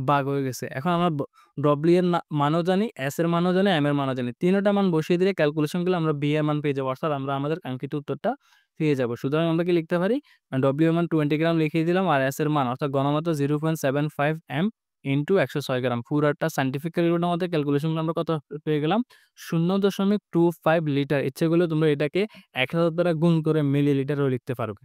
ভাগ হয়ে গেছে। এখন আমরা W এর মানও জানি, S এর মানও জানি, M এর মানও জানি। ৩ টা মান বসিয়ে দিলে ক্যালকুলেশন করলে আমরা B এর মান পেয়ে যাবো। অর্থাৎ আমরা আমাদের কাঙ্ক্ষিত উত্তরটা পেয়ে যাবো। সুতরাং আমরা কি লিখতে পারি? W এর মান 20 গ্রাম লিখিয়ে দিলাম আর S এর মান অর্থাৎ ঘনমাত্রা 0.75 m ইনটু 106 গ্রাম। পুরাটা সায়েন্টিফিক ক্যালকুলেশনের মধ্যে ক্যালকুলেশন আমরা কত পেয়ে গেলাম? 0.25 লিটার। ইচ্ছে করলে তোমরা এটাকে 1000 দ্বারা গুণ করে মিলিলিটারও লিখতে পারবে।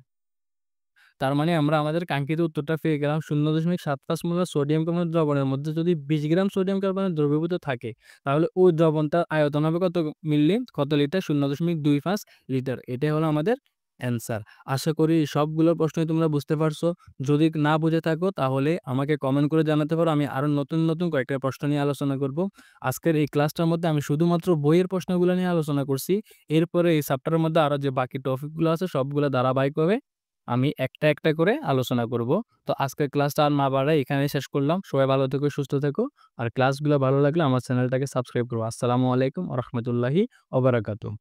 তার মানে আমরা আমাদের কাঙ্ক্ষিত উত্তরটা পেয়ে গেলাম। 0.75 মোলার সোডিয়াম কার্বনেট দ্রবণের মধ্যে যদি 20 গ্রাম সোডিয়াম কার্বনেট দ্রবীভূত থাকে তাহলে ওই দ্রবণটার আয়তন হবে কত মিলি? কত লিটার? 0.25 লিটার। এটাই হলো আমাদের অ্যান্সার। আশা করি সবগুলো প্রশ্নই তোমরা বুঝতে পারছো। যদি না বুঝে থাকো তাহলে আমাকে কমেন্ট করে জানাতে পারো। আমি আরো নতুন, নতুন কয়েকটা প্রশ্ন নিয়ে আলোচনা করব। আজকের এই ক্লাসটার মধ্যে আমি শুধুমাত্র বইয়ের প্রশ্নগুলো নিয়ে আলোচনা করছি। এরপরে এই চ্যাপ্টারের মধ্যে আরো যে বাকি টপিকগুলো আছে সবগুলো ধারাবাহিকভাবে আমি একটা, একটা করে আলোচনা করব। তো আজকের ক্লাসটা আর না বাড়াই এখানেই শেষ করলাম। সবাই ভালো থেকো, সুস্থ থেকো। আর ক্লাসগুলো ভালো লাগলে আমার চ্যানেলটাকে সাবস্ক্রাইব করো। আসসালামু আলাইকুম ওয়া রাহমাতুল্লাহি ওয়া বারাকাতুহু।